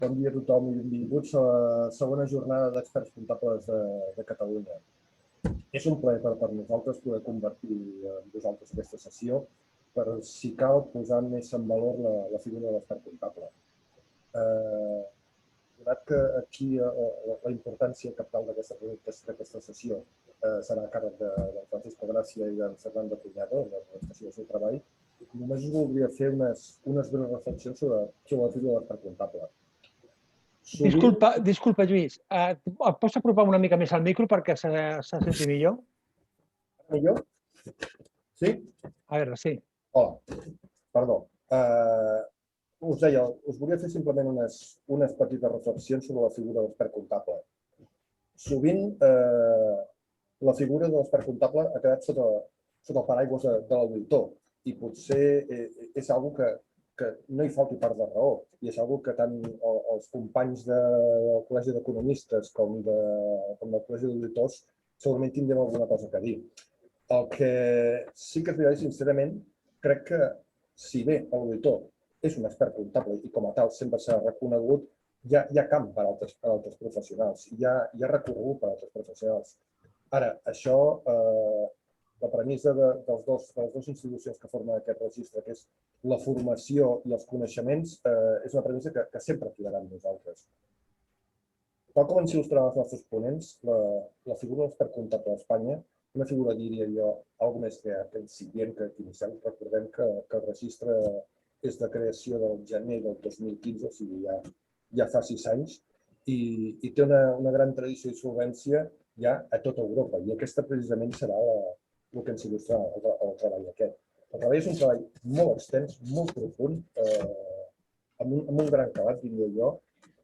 Bon dia a tothom i benvinguts a la segona jornada d'experts comptables de Catalunya. És un plaer per nosaltres poder convertir amb vosaltres aquesta sessió per, si cal, posar més en valor la figura de l'expert comptable. Donat que aquí la importància cabdal d'aquesta sessió serà a càrrec de Francisco Gràcia i de Fernando Cuñado, de l'estació del seu treball, només us voldria fer unes breus reflexions sobre la figura de l'expert comptable. Disculpa, Lluís. Et pots apropar una mica més al micro perquè se senti millor? Millor? Sí? A veure, sí. Hola, perdó. Us deia, us volia fer simplement unes petites reflexions sobre la figura de l'expert comptable. Sovint, la figura de l'expert comptable ha quedat sota el paraigües de l'auditor i potser és una cosa que no hi falti part de raó i és una cosa que tant els companys del Col·legi d'Economistes com del Col·legi d'Auditors segurament tindrem alguna cosa a dir. El que sí que es dirà, sincerament, crec que si bé l'auditor és un expert comptable i com a tal sempre s'ha reconegut, hi ha camp per a altres professionals, hi ha recorregut per a altres professionals. Ara, això, la premissa de les dues institucions que formen aquest registre, que és la formació i els coneixements, és una premissa que sempre quedarà amb nosaltres. Tal com ens il·lustraran els nostres ponents, la figura de l'expert comptable a Espanya, una figura, diria jo, alguna més que incipient, que inicial. Recordem que el registre és de creació del gener del 2015, o sigui, ja fa 6 anys, i té una gran tradició i solvència ja a tota Europa. I aquesta precisament serà el que ens il·lustrarà el treball aquest. El treball és un treball molt extens, molt profund, amb un gran calat, diria jo,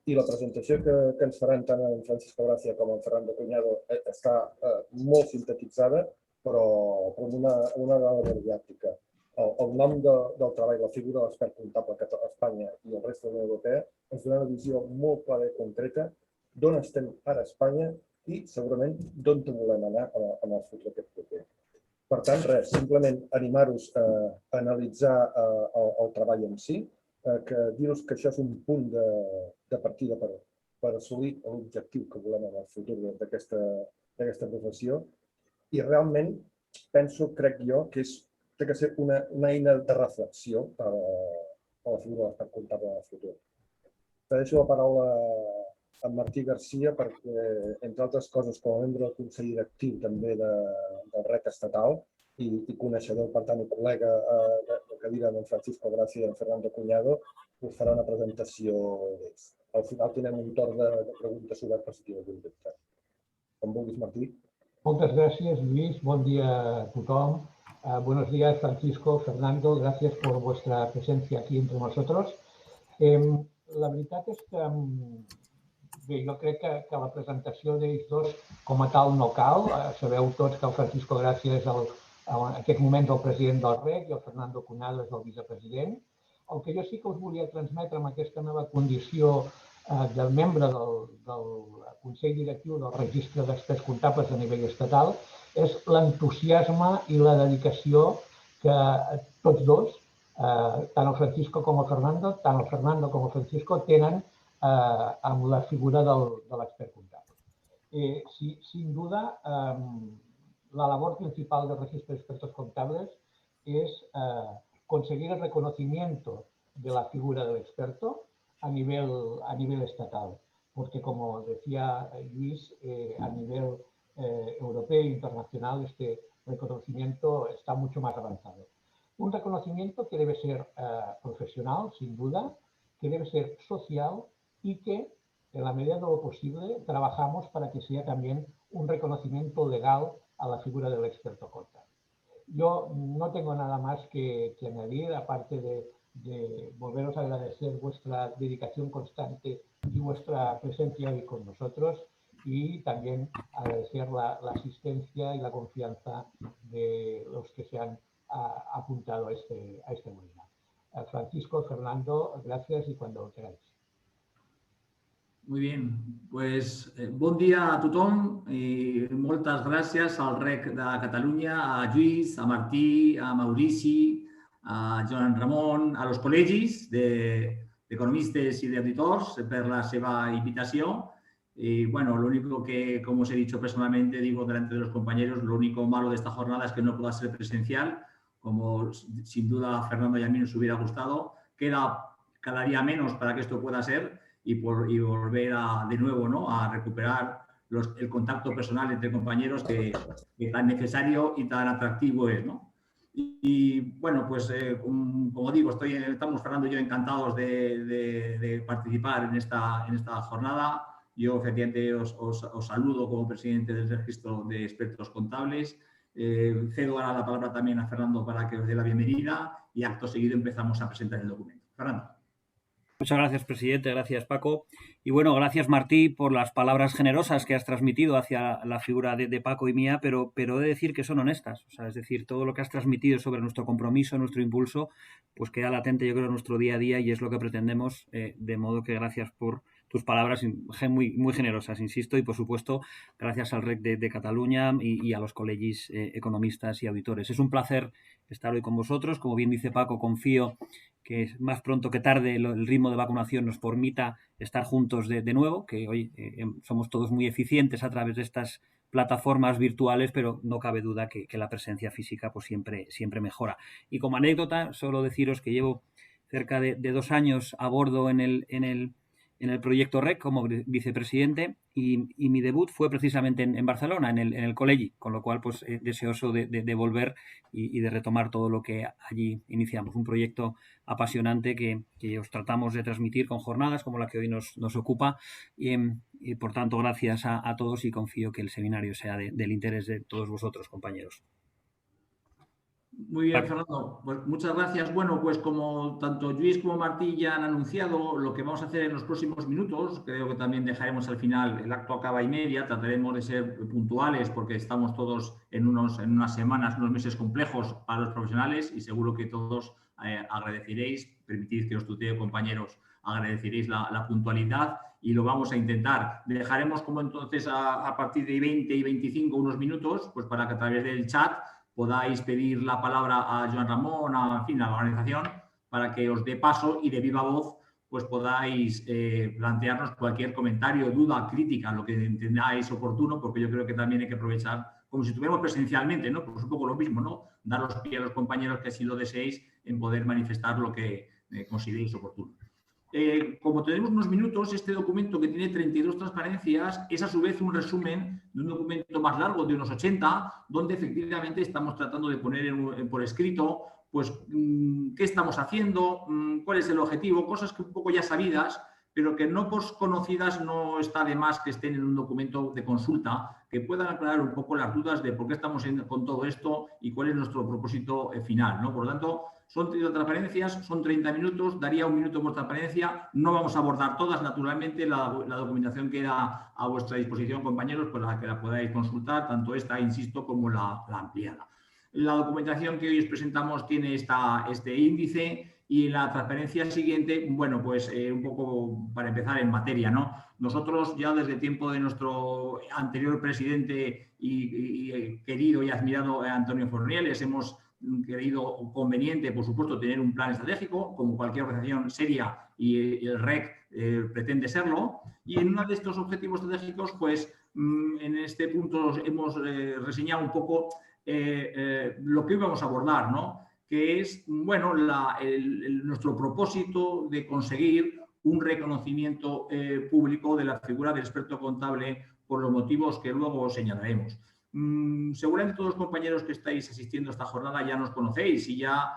i la presentació que ens faran tant en Francisco Gràcia com en Fernando Cuñado està molt sintetitzada, però amb una gran didáctica. El nom del treball, la figura de l'expert comptable a Espanya i el resta de la Unió Europea ens dona una visió molt clara i concreta d'on estem ara a Espanya i segurament d'on volem anar en el futur aquest proper. Per tant, res, simplement animar-vos a analitzar el treball en si, que dir-vos que això és un punt de partida per assolir l'objectiu que volem en el futur d'aquesta professió. I realment penso, crec jo, que té que ser una eina de reflexió per a la figura de l'expert comptable en el futur. Deixo la paraula a Martí Garcia perquè, entre altres coses, com a membre del Consell Directiu també del REC estatal i coneixedor, per tant, i col·lega de cadira amb Francisco Gràcia i en Fernando Cuñado, us farà una presentació d'ells. Al final tindrem un torn de preguntes obertes si teniu dubte. Com vulguis, Martí. Moltes gràcies, Lluís. Bon dia a tothom. Buenos días, Francisco, Fernando. Gracias por vuestra presencia aquí entre nosotros. La veritat és que bé, jo crec que la presentació d'ells dos com a tal no cal. Sabeu tots que el Francisco Gràcia és en aquests moments el president del REC i el Fernando Cuñado és el vicepresident. El que jo sí que us volia transmetre amb aquesta nova condició de membre del Consell Directiu del Registre d'Experts Comptables a nivell estatal és l'entusiasme i la dedicació que tots dos, tant el Francisco com el Fernando, tant el Fernando com el Francisco, tenen amb la figura de l'expert comptable. Sin duda, la labor principal del Registro de Expertos Contables es conseguir el reconocimiento de la figura del experto a nivel estatal, porque como decía Luis, a nivel europeo e internacional este reconocimiento está mucho más avanzado. Un reconocimiento que debe ser profesional, sin duda, que debe ser social y que, en la medida de lo posible, trabajamos para que sea también un reconocimiento legal a la figura del experto contable. Yo no tengo nada más que añadir, aparte de volveros a agradecer vuestra dedicación constante y vuestra presencia hoy con nosotros y también agradecer la asistencia y la confianza de los que se han apuntado a este webinar. Francisco, Fernando, gracias y cuando queráis. Muy bien, pues bon dia a tothom i moltes gràcies al REC de Catalunya, a Lluís, a Martí, a Maurici, a Joan Ramon, a los col·legis de d'economistes i d'auditors per la seva invitació. Y bueno, lo único que, como os he dicho personalmente, digo delante de los compañeros, lo único malo de esta jornada es que no pueda ser presencial, como sin duda a Fernando y a mí nos hubiera gustado. Queda cada día menos para que esto pueda ser y volver de nuevo, ¿no?, a recuperar el contacto personal entre compañeros que tan necesario y tan atractivo es, ¿no? Y bueno, pues como digo, estamos Fernando y yo encantados de participar en esta jornada. Yo efectivamente os saludo como presidente del Registro de Expertos Contables. Cedo ahora la palabra también a Fernando para que os dé la bienvenida y acto seguido empezamos a presentar el documento. Fernando. Muchas gracias, presidente. Gracias, Paco. Y bueno, gracias, Martí, por las palabras generosas que has transmitido hacia la figura de Paco y mía, pero he de decir que son honestas. O sea, es decir, todo lo que has transmitido sobre nuestro compromiso, nuestro impulso, pues queda latente, yo creo, en nuestro día a día y es lo que pretendemos. De modo que gracias por tus palabras muy, muy generosas, insisto, y por supuesto, gracias al REC de Cataluña y a los colegis economistas y auditores. Es un placer estar hoy con vosotros. Como bien dice Paco, confío que más pronto que tarde el ritmo de vacunación nos permita estar juntos de nuevo, que hoy somos todos muy eficientes a través de estas plataformas virtuales, pero no cabe duda que la presencia física pues siempre mejora. Y como anécdota, solo deciros que llevo cerca de 2 años a bordo en el proyecto REC como vicepresidente y mi debut fue precisamente en Barcelona, en el Col·legi, con lo cual pues deseoso de volver y de retomar todo lo que allí iniciamos. Un proyecto apasionante que os tratamos de transmitir con jornadas como la que hoy nos ocupa y por tanto gracias a todos y confío que el seminario sea del interés de todos vosotros, compañeros. Muy bien, Fernando. Pues muchas gracias. Bueno, pues como tanto Lluís como Martí ya han anunciado, lo que vamos a hacer en los próximos minutos, creo que también dejaremos al final, el acto acaba y media, trataremos de ser puntuales porque estamos todos en unas semanas, unos meses complejos para los profesionales y seguro que todos agradeceréis, permitid que os tutee, compañeros, agradeceréis la puntualidad y lo vamos a intentar. Dejaremos como entonces a partir de 20 y 25 unos minutos, pues para que a través del chat podáis pedir la palabra a Joan Ramón, a la organización, para que os dé paso y de viva voz pues podáis plantearnos cualquier comentario, duda, crítica, lo que entendáis oportuno, porque yo creo que también hay que aprovechar, como si estuviéramos presencialmente, ¿no? Pues un poco lo mismo, ¿no? Daros pie a los compañeros que así lo deseéis en poder manifestar lo que consideréis oportuno. Como tenemos unos minutos, este documento que tiene 32 transparencias es a su vez un resumen de un documento más largo de unos 80, donde efectivamente estamos tratando de poner por escrito pues qué estamos haciendo, cuál es el objetivo, cosas que un poco ya sabidas, pero que no conocidas no está de más que estén en un documento de consulta, que puedan aclarar un poco las dudas de por qué estamos con todo esto y cuál es nuestro propósito final, ¿no? Por lo tanto, son 30 transparencias, son 30 minutos, daría 1 minuto por transparencia. No vamos a abordar todas, naturalmente, la documentación queda a vuestra disposición, compañeros, para que la podáis consultar, tanto esta, insisto, como la ampliada. La documentación que hoy os presentamos tiene este índice y la transparencia siguiente, bueno, pues un poco para empezar en materia, ¿no? Nosotros ya desde el tiempo de nuestro anterior presidente y querido y admirado Antonio Fornieles hemos creído conveniente, por supuesto, tener un plan estratégico, como cualquier organización seria y el REC pretende serlo. Y en uno de estos objetivos estratégicos, pues en este punto hemos reseñado un poco lo que hoy vamos a abordar, ¿no? Que es, bueno, nuestro propósito de conseguir un reconocimiento público de la figura del experto contable por los motivos que luego señalaremos. Seguramente todos los compañeros que estáis asistiendo a esta jornada ya nos conocéis y ya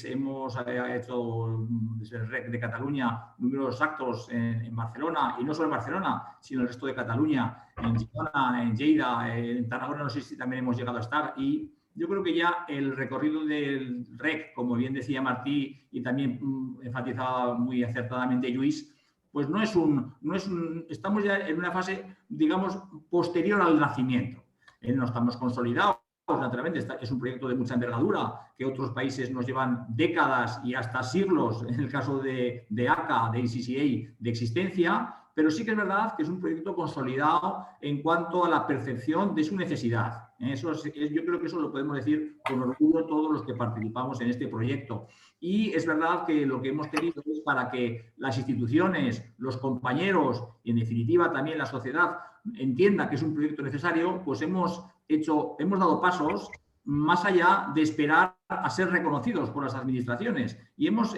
hemos hecho desde el REC de Cataluña numerosos actos en Barcelona, y no solo en Barcelona, sino en el resto de Cataluña, en Girona, en Lleida, en Tarragona, no sé si también hemos llegado a estar. Y yo creo que ya el recorrido del REC, como bien decía Martí y también enfatizaba muy acertadamente Lluís, pues estamos ya en una fase, digamos, posterior al nacimiento. No estamos consolidados, naturalmente, es un proyecto de mucha envergadura, que otros países nos llevan décadas y hasta siglos, en el caso de ACA, de ICCA, de existencia, pero sí que es verdad que es un proyecto consolidado en cuanto a la percepción de su necesidad. Yo creo que eso lo podemos decir con orgullo todos los que participamos en este proyecto. Y es verdad que lo que hemos querido es para que las instituciones, los compañeros y en definitiva también la sociedad entienda que es un proyecto necesario, pues hemos dado pasos más allá de esperar a ser reconocidos por las administraciones. Y hemos,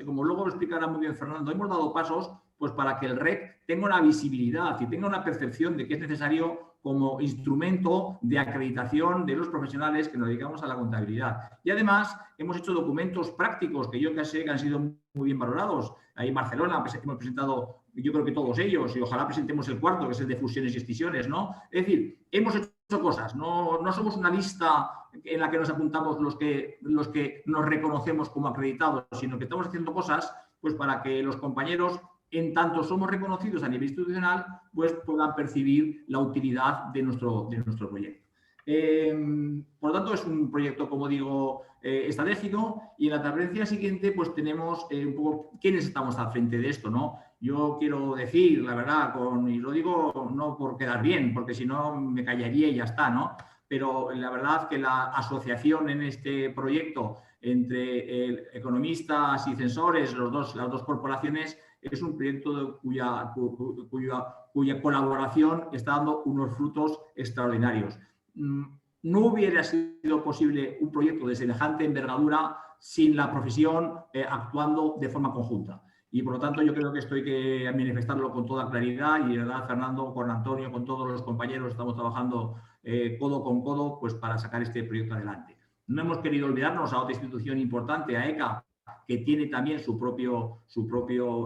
como luego lo explicará muy bien Fernando, hemos dado pasos pues para que el REC tenga una visibilidad y tenga una percepción de que es necesario como instrumento de acreditación de los profesionales que nos dedicamos a la contabilidad. Y además hemos hecho documentos prácticos que yo sé que han sido muy bien valorados. Ahí en Barcelona hemos presentado, yo creo que todos ellos, y ojalá presentemos el cuarto, que es el de fusiones y escisiones, ¿no? Es decir, hemos hecho cosas, no somos una lista en la que nos apuntamos los que nos reconocemos como acreditados, sino que estamos haciendo cosas pues para que los compañeros, en tanto somos reconocidos a nivel institucional, pues puedan percibir la utilidad de nuestro proyecto. Por lo tanto, es un proyecto, como digo, estratégico, y en la transparencia siguiente pues tenemos un poco quiénes estamos al frente de esto, ¿no? Yo quiero decir, la verdad, y lo digo no por quedar bien, porque si no me callaría y ya está, ¿no? Pero la verdad que la asociación en este proyecto entre economistas y censores, las dos corporaciones, es un proyecto cuya colaboración está dando unos frutos extraordinarios. No hubiera sido posible un proyecto de semejante envergadura sin la profesión actuando de forma conjunta. Y por lo tanto yo creo que esto hay que manifestarlo con toda claridad, y de verdad, Fernando, con Antonio, con todos los compañeros estamos trabajando codo con codo pues para sacar este proyecto adelante. No hemos querido olvidarnos a otra institución importante, a ECA, que tiene también su propio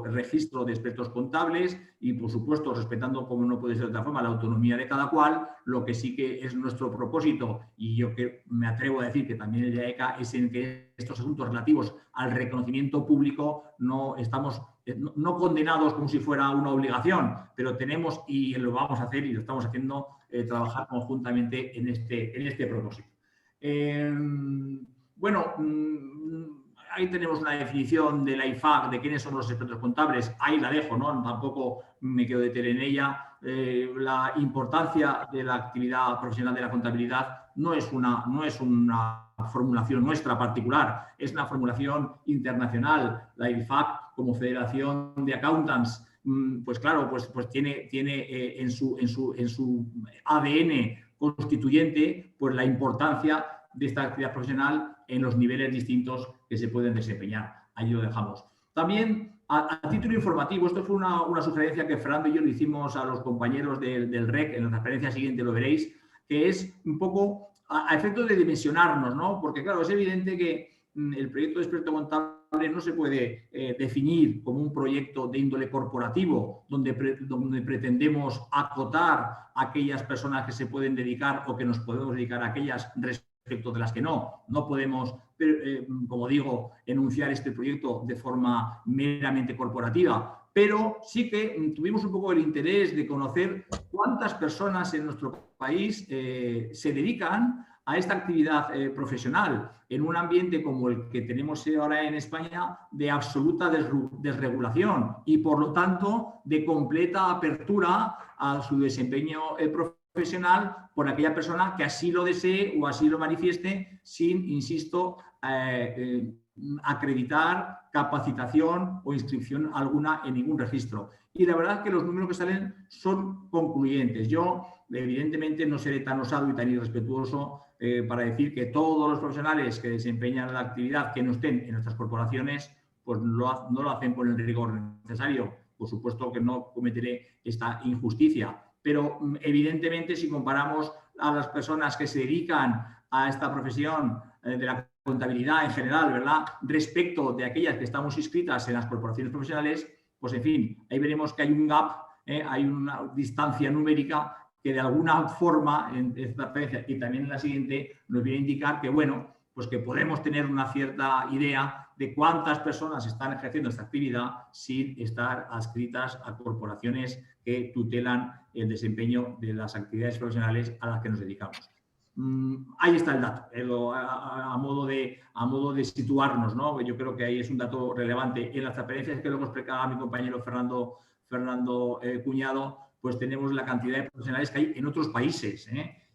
registro de expertos contables y, por supuesto, respetando, como no puede ser de otra forma, la autonomía de cada cual. Lo que sí que es nuestro propósito, y yo que me atrevo a decir que también el de ECA, es en que estos asuntos relativos al reconocimiento público no estamos no condenados como si fuera una obligación, pero tenemos, y lo vamos a hacer y lo estamos haciendo, trabajar conjuntamente en este propósito. Bueno, ahí tenemos una definición de la IFAC de quiénes son los expertos contables. Ahí la dejo, ¿no? Tampoco me quedo detener en ella. La importancia de la actividad profesional de la contabilidad no es una formulación nuestra particular, es una formulación internacional. La IFAC, como Federación de Accountants, pues claro, pues tiene en su ADN constituyente pues la importancia de esta actividad profesional en los niveles distintos que se pueden desempeñar. Allí lo dejamos. También, a título informativo, esto fue una sugerencia que Fernando y yo le hicimos a los compañeros del REC, en la transparencia siguiente lo veréis, que es un poco a efectos de dimensionarnos, ¿no? Porque, claro, es evidente que el proyecto de experto contable no se puede definir como un proyecto de índole corporativo, donde pretendemos acotar a aquellas personas que se pueden dedicar o que nos podemos dedicar a aquellas respecto de las que no podemos, como digo, enunciar este proyecto de forma meramente corporativa. Pero sí que tuvimos un poco el interés de conocer cuántas personas en nuestro país se dedican a esta actividad profesional en un ambiente como el que tenemos ahora en España, de absoluta desregulación y, por lo tanto, de completa apertura a su desempeño profesional por aquella persona que así lo desee o así lo manifieste, sin, insisto, acreditar capacitación o inscripción alguna en ningún registro. Y la verdad es que los números que salen son concluyentes. Yo, evidentemente, no seré tan osado y tan irrespetuoso para decir que todos los profesionales que desempeñan la actividad que no estén en nuestras corporaciones, pues no lo hacen con el rigor necesario. Por supuesto que no cometeré esta injusticia, pero evidentemente si comparamos a las personas que se dedican a esta profesión de la contabilidad en general, ¿verdad?, respecto de aquellas que estamos inscritas en las corporaciones profesionales, pues en fin, ahí veremos que hay un gap, hay una distancia numérica que de alguna forma en esta experiencia y también en la siguiente nos viene a indicar que, bueno, pues que podemos tener una cierta idea de cuántas personas están ejerciendo esta actividad sin estar adscritas a corporaciones que tutelan el desempeño de las actividades profesionales a las que nos dedicamos. Ahí está el dato, a modo de situarnos, ¿no? Yo creo que ahí es un dato relevante. En las transparencias que luego explicaba mi compañero Fernando Fernando Cuñado, pues tenemos la cantidad de profesionales que hay en otros países,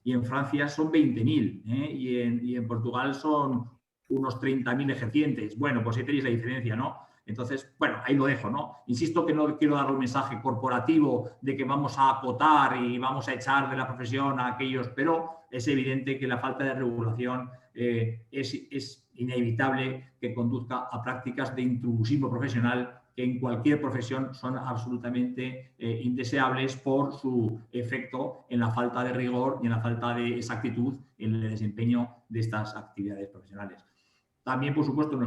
y en Francia son 20.000, y en Portugal son unos 30.000 ejercientes. Bueno, pues ahí tenéis la diferencia, ¿no? Entonces, bueno, ahí lo dejo, ¿no? Insisto que no quiero dar un mensaje corporativo de que vamos a acotar y vamos a echar de la profesión a aquellos, pero es evidente que la falta de regulación es inevitable que conduzca a prácticas de intrusismo profesional que en cualquier profesión son absolutamente indeseables por su efecto en la falta de rigor y en la falta de exactitud en el desempeño de estas actividades profesionales. También, por supuesto,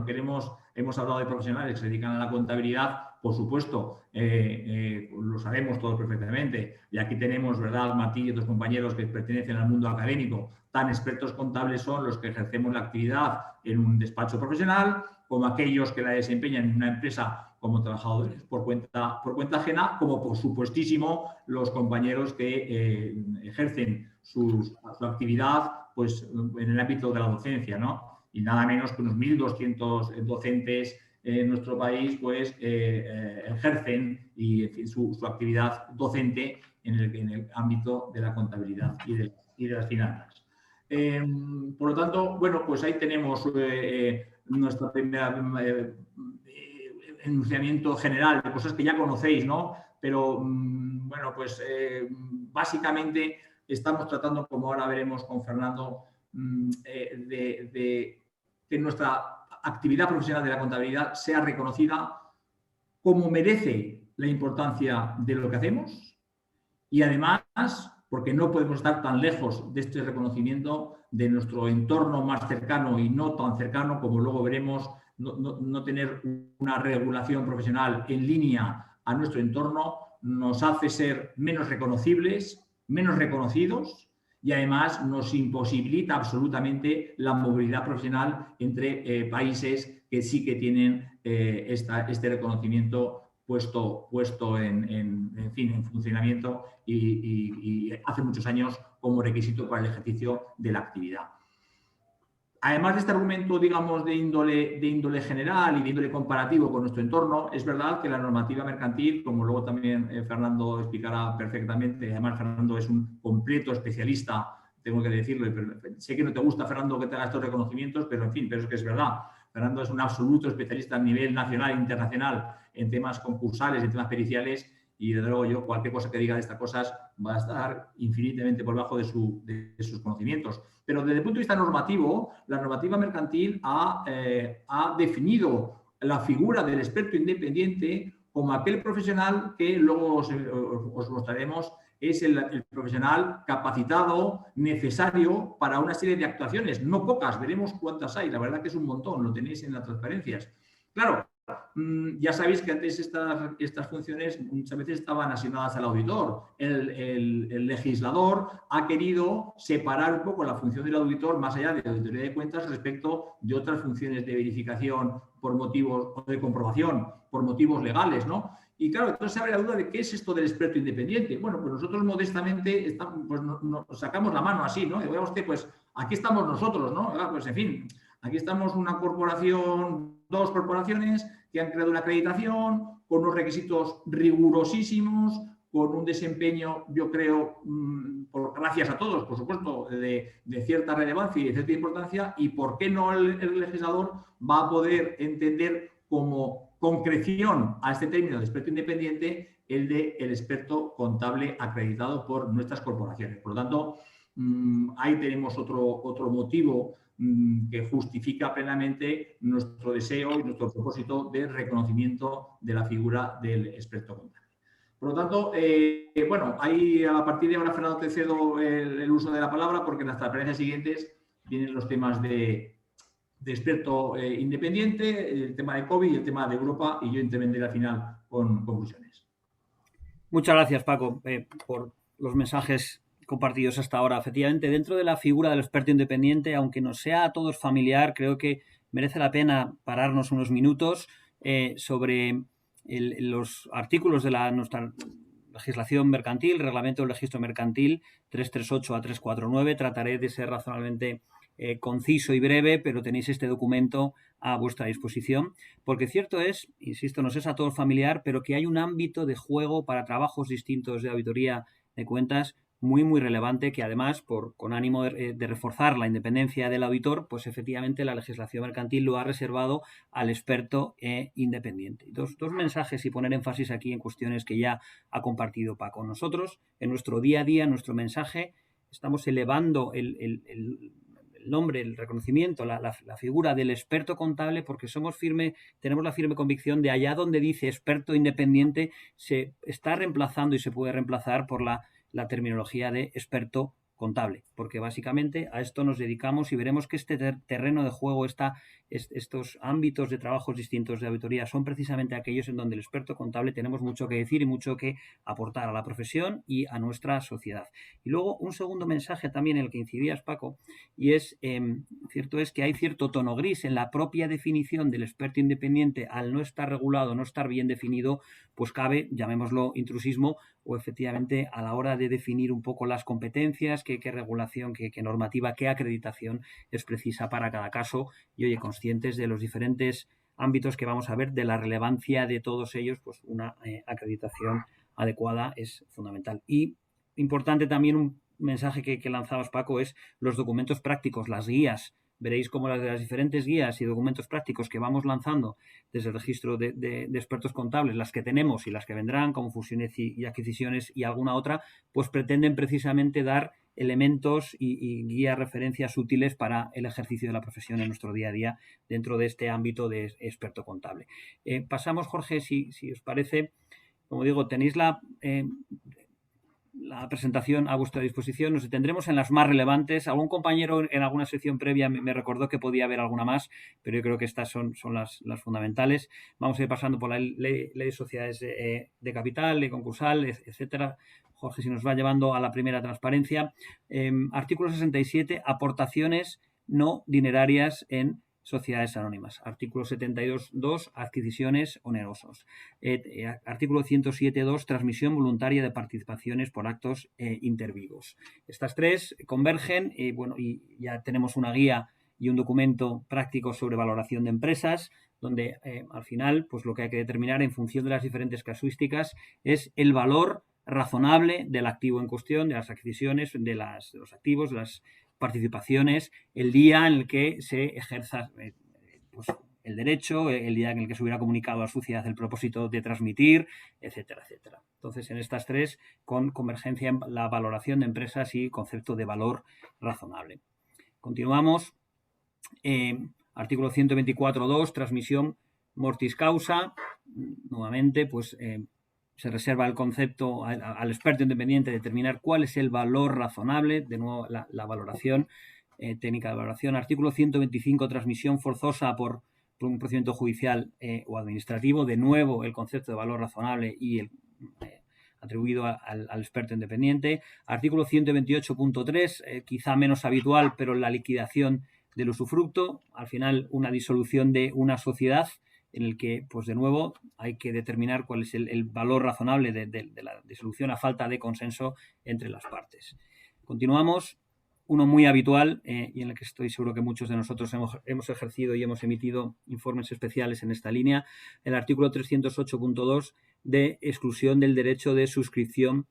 hemos hablado de profesionales que se dedican a la contabilidad, por supuesto, lo sabemos todos perfectamente. Y aquí tenemos, ¿verdad?, Martí y otros compañeros que pertenecen al mundo académico. Tan expertos contables son los que ejercemos la actividad en un despacho profesional, como aquellos que la desempeñan en una empresa como trabajadores por cuenta ajena, como por supuestísimo los compañeros que ejercen su actividad pues, en el ámbito de la docencia, ¿no? Y nada menos que unos 1.200 docentes en nuestro país pues ejercen y, en fin, su actividad docente en el ámbito de la contabilidad y de las finanzas. Por lo tanto, bueno, pues ahí tenemos nuestro primer enunciamiento general de cosas que ya conocéis, ¿no? Pero, bueno, pues básicamente estamos tratando, como ahora veremos con Fernando, de que nuestra actividad profesional de la contabilidad sea reconocida como merece la importancia de lo que hacemos y además porque no podemos estar tan lejos de este reconocimiento de nuestro entorno más cercano y no tan cercano, como luego veremos, no tener una regulación profesional en línea a nuestro entorno nos hace ser menos reconocibles, menos reconocidos, y además nos imposibilita absolutamente la movilidad profesional entre países que sí que tienen este reconocimiento puesto en funcionamiento y hace muchos años como requisito para el ejercicio de la actividad. Además de este argumento, digamos, de índole general y de índole comparativo con nuestro entorno, es verdad que la normativa mercantil, como luego también Fernando explicará perfectamente, además Fernando es un completo especialista, tengo que decirlo, y sé que no te gusta, Fernando, que te haga estos reconocimientos, pero en fin, pero es que es verdad. Fernando es un absoluto especialista a nivel nacional e internacional en temas concursales, en temas periciales, y desde luego yo cualquier cosa que diga de estas cosas va a estar infinitamente por debajo de sus conocimientos. Pero desde el punto de vista normativo, la normativa mercantil ha definido la figura del experto independiente como aquel profesional que luego os mostraremos es el profesional capacitado, necesario para una serie de actuaciones, no pocas, veremos cuántas hay, la verdad que es un montón, lo tenéis en las transparencias. Claro, ya sabéis que antes estas funciones muchas veces estaban asignadas al auditor. El legislador ha querido separar un poco la función del auditor más allá de la auditoría de cuentas respecto de otras funciones de verificación por motivos o de comprobación por motivos legales, ¿no? Y claro, entonces se abre la duda de qué es esto del experto independiente. Bueno, pues nosotros modestamente pues nos sacamos la mano así, ¿no? Y vea usted, pues aquí estamos nosotros, ¿no? Pues en fin, aquí estamos una corporación, dos corporaciones que han creado una acreditación con unos requisitos rigurosísimos, con un desempeño, yo creo, gracias a todos, por supuesto, de cierta relevancia y de cierta importancia, y por qué no el legislador va a poder entender como concreción a este término de experto independiente el de el experto contable acreditado por nuestras corporaciones. Por lo tanto, ahí tenemos otro motivo que justifica plenamente nuestro deseo y nuestro propósito de reconocimiento de la figura del experto contable. Por lo tanto, bueno, ahí a partir de ahora, Fernando, te cedo el uso de la palabra porque en las transparencias siguientes vienen los temas de experto independiente, el tema de COVID y el tema de Europa, y yo intervendré al final con conclusiones. Muchas gracias, Paco, por los mensajes compartidos hasta ahora. Efectivamente, dentro de la figura del experto independiente, aunque nos sea a todos familiar, creo que merece la pena pararnos unos minutos sobre los artículos de nuestra legislación mercantil, reglamento del registro mercantil 338 a 349. Trataré de ser razonablemente conciso y breve, pero tenéis este documento a vuestra disposición, porque cierto es, insisto, nos es a todos familiar, pero que hay un ámbito de juego para trabajos distintos de auditoría de cuentas muy, muy relevante, que además, con ánimo de reforzar la independencia del auditor, pues efectivamente la legislación mercantil lo ha reservado al experto independiente. Dos mensajes y poner énfasis aquí en cuestiones que ya ha compartido Paco. Nosotros, en nuestro día a día, en nuestro mensaje, estamos elevando el nombre, el reconocimiento, la figura del experto contable, porque tenemos la firme convicción de allá donde dice experto independiente, se está reemplazando y se puede reemplazar por la terminología de experto contable, porque básicamente a esto nos dedicamos y veremos que este terreno de juego, estos ámbitos de trabajos distintos de auditoría son precisamente aquellos en donde el experto contable tenemos mucho que decir y mucho que aportar a la profesión y a nuestra sociedad. Y luego un segundo mensaje también en el que incidías, Paco, y cierto es que hay cierto tono gris en la propia definición del experto independiente. Al no estar regulado, no estar bien definido, pues cabe, llamémoslo intrusismo, o efectivamente a la hora de definir un poco las competencias, qué regulación, qué normativa, qué acreditación es precisa para cada caso, y oye, conscientes de los diferentes ámbitos que vamos a ver, de la relevancia de todos ellos, pues una acreditación adecuada es fundamental. Y importante también un mensaje que lanzabas, Paco, es los documentos prácticos, las guías. Veréis cómo las de las diferentes guías y documentos prácticos que vamos lanzando desde el registro de expertos contables, las que tenemos y las que vendrán, como fusiones y adquisiciones y alguna otra, pues pretenden precisamente dar elementos y guías, referencias útiles para el ejercicio de la profesión en nuestro día a día dentro de este ámbito de experto contable. Pasamos, Jorge, si os parece, como digo, tenéis la presentación a vuestra disposición. Nos detendremos en las más relevantes. Algún compañero en alguna sección previa me recordó que podía haber alguna más, pero yo creo que estas son las fundamentales. Vamos a ir pasando por la ley de sociedades de capital, ley concursal, etcétera. Jorge, si nos va llevando a la primera, transparencia. Artículo 67, aportaciones no dinerarias en sociedades anónimas. Artículo 72.2, adquisiciones onerosos. Artículo 107.2, transmisión voluntaria de participaciones por actos intervivos. Estas tres convergen y ya tenemos una guía y un documento práctico sobre valoración de empresas, donde al final pues lo que hay que determinar en función de las diferentes casuísticas es el valor razonable del activo en cuestión, de las adquisiciones, de los activos, de las participaciones, el día en el que se ejerza pues, el derecho, el día en el que se hubiera comunicado a la sociedad el propósito de transmitir, etcétera, etcétera. Entonces, en estas tres, con convergencia en la valoración de empresas y concepto de valor razonable. Continuamos. Artículo 124.2, transmisión mortis causa. Nuevamente, pues se reserva el concepto al experto independiente de determinar cuál es el valor razonable, de nuevo la valoración, técnica de valoración. Artículo 125, transmisión forzosa por un procedimiento judicial o administrativo, de nuevo el concepto de valor razonable y el atribuido al experto independiente. Artículo 128.3, quizá menos habitual, pero la liquidación del usufructo, al final una disolución de una sociedad, en el que, pues de nuevo, hay que determinar cuál es el valor razonable de la disolución a falta de consenso entre las partes. Continuamos. Uno muy habitual y en el que estoy seguro que muchos de nosotros hemos ejercido y hemos emitido informes especiales en esta línea, el artículo 308.2 de exclusión del derecho de suscripción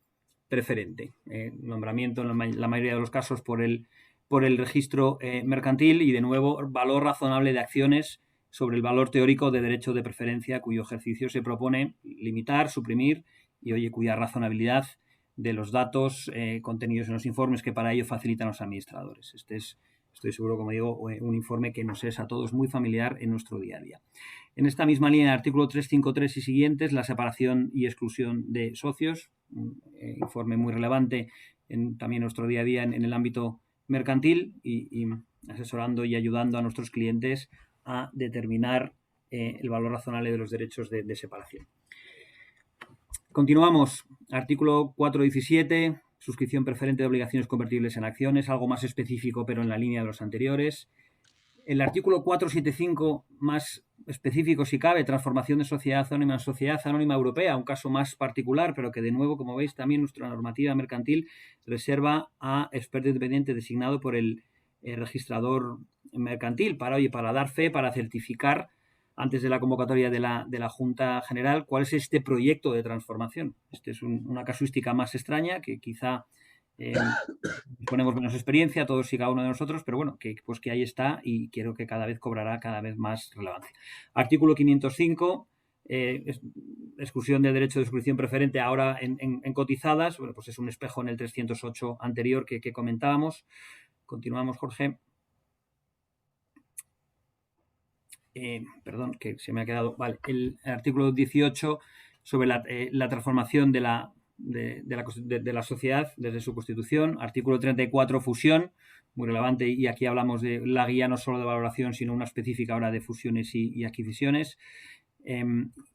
preferente. Nombramiento en la mayoría de los casos por el registro mercantil y, de nuevo, valor razonable de acciones sobre el valor teórico de derecho de preferencia, cuyo ejercicio se propone limitar, suprimir y, cuya razonabilidad de los datos contenidos en los informes que para ello facilitan los administradores. Este es, estoy seguro, como digo, un informe que nos es a todos muy familiar en nuestro día a día. En esta misma línea, el artículo 353 y siguientes, la separación y exclusión de socios, un informe muy relevante también en nuestro día a día en el ámbito mercantil y asesorando y ayudando a nuestros clientes a determinar el valor razonable de los derechos de separación. Continuamos. Artículo 417, suscripción preferente de obligaciones convertibles en acciones, algo más específico pero en la línea de los anteriores. El artículo 475, más específico si cabe, transformación de sociedad anónima en sociedad anónima europea, un caso más particular, pero que de nuevo, como veis, también nuestra normativa mercantil reserva a experto independiente designado por el registrador mercantil para dar fe, para certificar antes de la convocatoria de la Junta General cuál es este proyecto de transformación. Esta es una casuística más extraña que quizá ponemos menos experiencia todos y cada uno de nosotros, pero bueno, que ahí está y creo que cada vez cobrará cada vez más relevancia. Artículo 505, exclusión del derecho de suscripción preferente ahora en cotizadas. Bueno, pues es un espejo en el 308 anterior que comentábamos. Continuamos, Jorge. Perdón, que se me ha quedado. Vale, el artículo 18 sobre la transformación de la sociedad desde su constitución. Artículo 34, fusión, muy relevante, y aquí hablamos de la guía no solo de valoración, sino una específica ahora de fusiones y adquisiciones.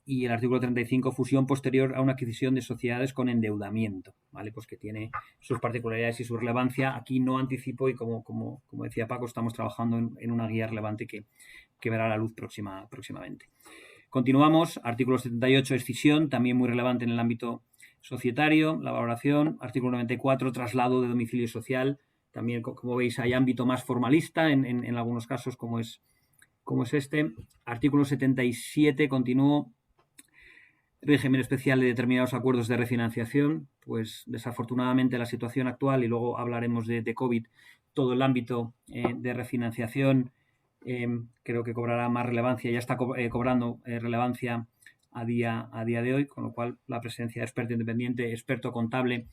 Y el artículo 35, fusión posterior a una adquisición de sociedades con endeudamiento, ¿vale? Pues que tiene sus particularidades y su relevancia. Aquí no anticipo y como decía Paco, estamos trabajando en una guía relevante que verá la luz próximamente. Continuamos. Artículo 78, escisión, también muy relevante en el ámbito societario, la valoración. Artículo 94, traslado de domicilio social. También, como veis, hay ámbito más formalista en algunos casos, como es este. Artículo 77, continúo. Régimen especial de determinados acuerdos de refinanciación. Pues desafortunadamente la situación actual, y luego hablaremos de COVID, todo el ámbito de refinanciación creo que cobrará más relevancia, ya está cobrando relevancia a día de hoy, con lo cual la presencia de experto independiente, experto contable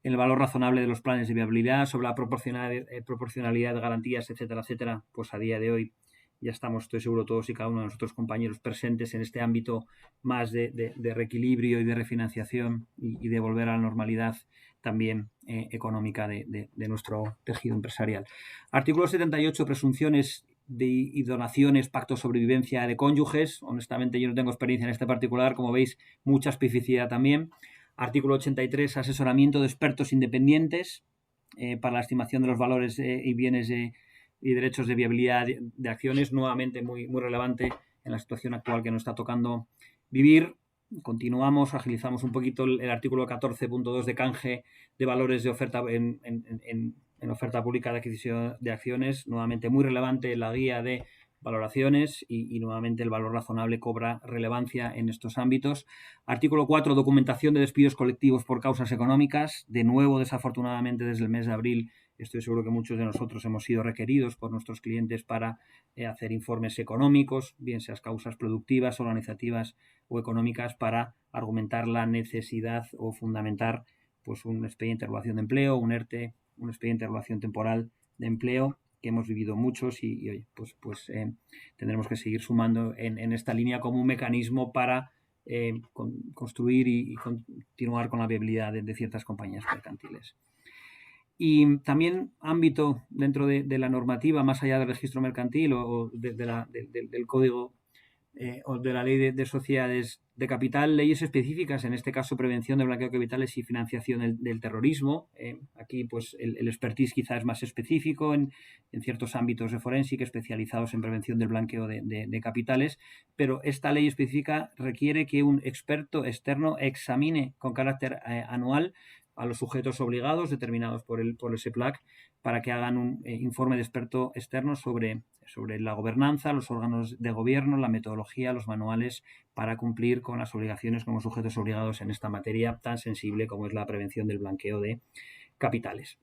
en el valor razonable de los planes de viabilidad, sobre la proporcionalidad de garantías, etcétera, etcétera, pues a día de hoy ya estamos, estoy seguro, todos y cada uno de nosotros compañeros presentes en este ámbito más de reequilibrio y de refinanciación y de volver a la normalidad también económica de nuestro tejido empresarial. Artículo 78, presunciones y donaciones, pacto de sobrevivencia de cónyuges. Honestamente, yo no tengo experiencia en este particular, como veis, mucha especificidad también. Artículo 83, asesoramiento de expertos independientes para la estimación de los valores y bienes y derechos de viabilidad de acciones, nuevamente muy relevante en la situación actual que nos está tocando vivir. Continuamos, agilizamos un poquito el artículo 14.2 de canje de valores de oferta en oferta pública de adquisición de acciones, nuevamente muy relevante la guía de valoraciones y nuevamente el valor razonable cobra relevancia en estos ámbitos. Artículo 4, documentación de despidos colectivos por causas económicas. De nuevo, desafortunadamente, desde el mes de abril, estoy seguro que muchos de nosotros hemos sido requeridos por nuestros clientes para hacer informes económicos, bien sean causas productivas, organizativas o económicas, para argumentar la necesidad o fundamentar pues un expediente de regulación de empleo, un ERTE, un expediente de regulación temporal de empleo, que hemos vivido muchos y hoy pues tendremos que seguir sumando en esta línea como un mecanismo para construir y continuar con la viabilidad de ciertas compañías mercantiles. Y también ámbito dentro de la normativa, más allá del registro mercantil o del código o de la ley de sociedades de capital, leyes específicas, en este caso prevención de blanqueo de capitales y financiación del terrorismo. Aquí pues el expertise quizás es más específico en ciertos ámbitos de forénsica especializados en prevención del blanqueo de capitales, pero esta ley específica requiere que un experto externo examine con carácter anual a los sujetos obligados determinados por el SEPLAC para que hagan un informe de experto externo sobre la gobernanza, los órganos de gobierno, la metodología, los manuales para cumplir con las obligaciones como sujetos obligados en esta materia tan sensible como es la prevención del blanqueo de capitales.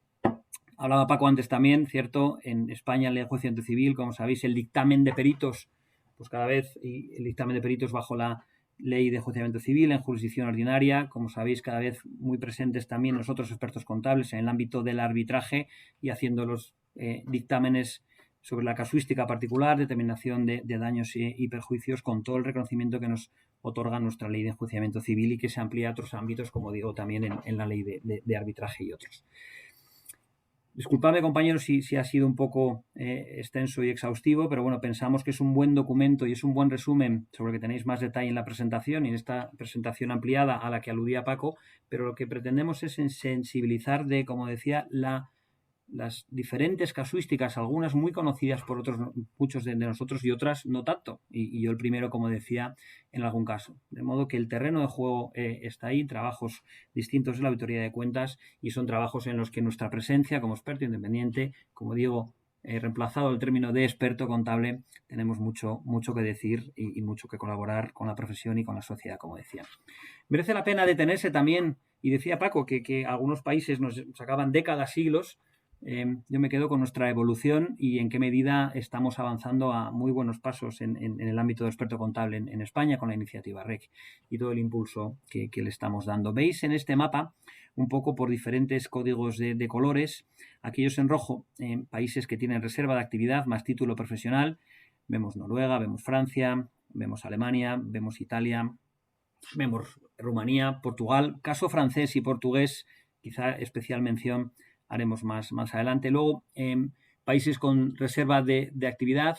Hablaba Paco antes también, cierto, en España en ley de enjuiciamiento civil, como sabéis, el dictamen de peritos, pues cada vez, y el dictamen de peritos bajo la ley de enjuiciamiento civil en jurisdicción ordinaria, como sabéis, cada vez muy presentes también nosotros expertos contables en el ámbito del arbitraje y haciendo los dictámenes sobre la casuística particular, determinación de daños y perjuicios con todo el reconocimiento que nos otorga nuestra ley de enjuiciamiento civil y que se amplía a otros ámbitos, como digo, también en la ley de arbitraje y otros. Disculpadme, compañeros, si ha sido un poco extenso y exhaustivo, pero bueno, pensamos que es un buen documento y es un buen resumen sobre el que tenéis más detalle en la presentación y en esta presentación ampliada a la que aludía Paco, pero lo que pretendemos es sensibilizar de, como decía, las diferentes casuísticas, algunas muy conocidas por muchos de nosotros y otras no tanto, y yo el primero, como decía, en algún caso. De modo que el terreno de juego está ahí, trabajos distintos de la auditoría de cuentas y son trabajos en los que nuestra presencia como experto independiente, como digo, reemplazado el término de experto contable, tenemos mucho que decir y mucho que colaborar con la profesión y con la sociedad, como decía. Merece la pena detenerse también, y decía Paco que algunos países nos sacaban décadas, siglos. Yo me quedo con nuestra evolución y en qué medida estamos avanzando a muy buenos pasos en el ámbito del experto contable en España con la iniciativa REC y todo el impulso que le estamos dando. Veis en este mapa, un poco por diferentes códigos de colores, aquellos en rojo, países que tienen reserva de actividad más título profesional. Vemos Noruega, vemos Francia, vemos Alemania, vemos Italia, vemos Rumanía, Portugal. Caso francés y portugués, quizá especial mención haremos más adelante. Luego, países con reserva de actividad,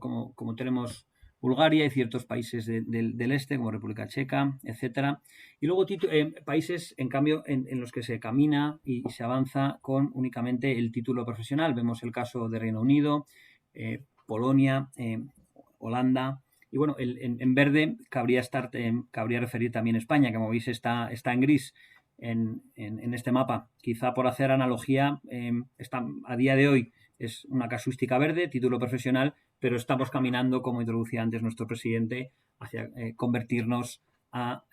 como tenemos Bulgaria y ciertos países del este, como República Checa, etcétera. Y luego países, en cambio, en los que se camina y se avanza con únicamente el título profesional. Vemos el caso de Reino Unido, Polonia, Holanda. Y bueno, en verde cabría referir también España, que como veis está en gris en este mapa. Quizá por hacer analogía, a día de hoy es una casuística verde, título profesional, pero estamos caminando, como introducía antes nuestro presidente, hacia convertirnos a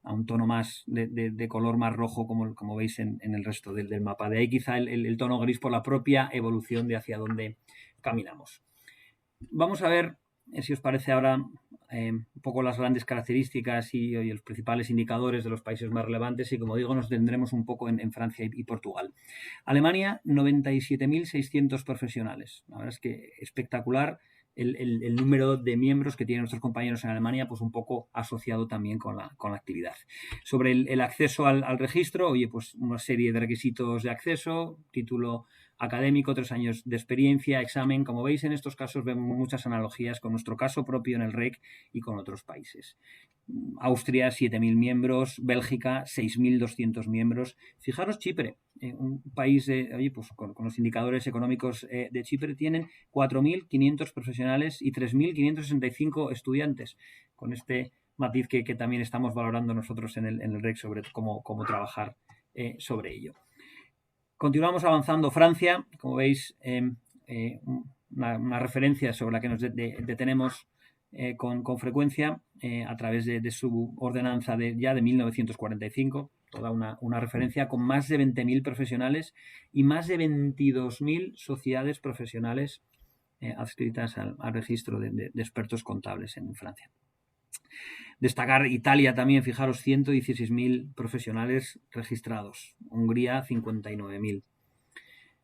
un tono más de color más rojo, como veis en el resto del mapa. De ahí quizá el tono gris por la propia evolución de hacia dónde caminamos. Vamos a ver, si os parece ahora, un poco las grandes características y los principales indicadores de los países más relevantes y, como digo, nos tendremos un poco en Francia y Portugal. Alemania, 97.600 profesionales. La verdad es que espectacular el número de miembros que tienen nuestros compañeros en Alemania, pues un poco asociado también con la actividad. Sobre el acceso al registro, pues una serie de requisitos de acceso, título académico, 3 años de experiencia, examen. Como veis, en estos casos vemos muchas analogías con nuestro caso propio en el REC y con otros países. Austria, 7.000 miembros, Bélgica, 6.200 miembros. Fijaros, Chipre, un país pues con los indicadores económicos de Chipre, tienen 4.500 profesionales y 3.565 estudiantes, con este matiz que también estamos valorando nosotros en el REC sobre cómo trabajar sobre ello. Continuamos avanzando. Francia, como veis, una referencia sobre la que nos detenemos con frecuencia a través de su ordenanza ya de 1945, toda una referencia con más de 20.000 profesionales y más de 22.000 sociedades profesionales adscritas al registro de expertos contables en Francia. Destacar Italia también, fijaros, 116.000 profesionales registrados. Hungría, 59.000.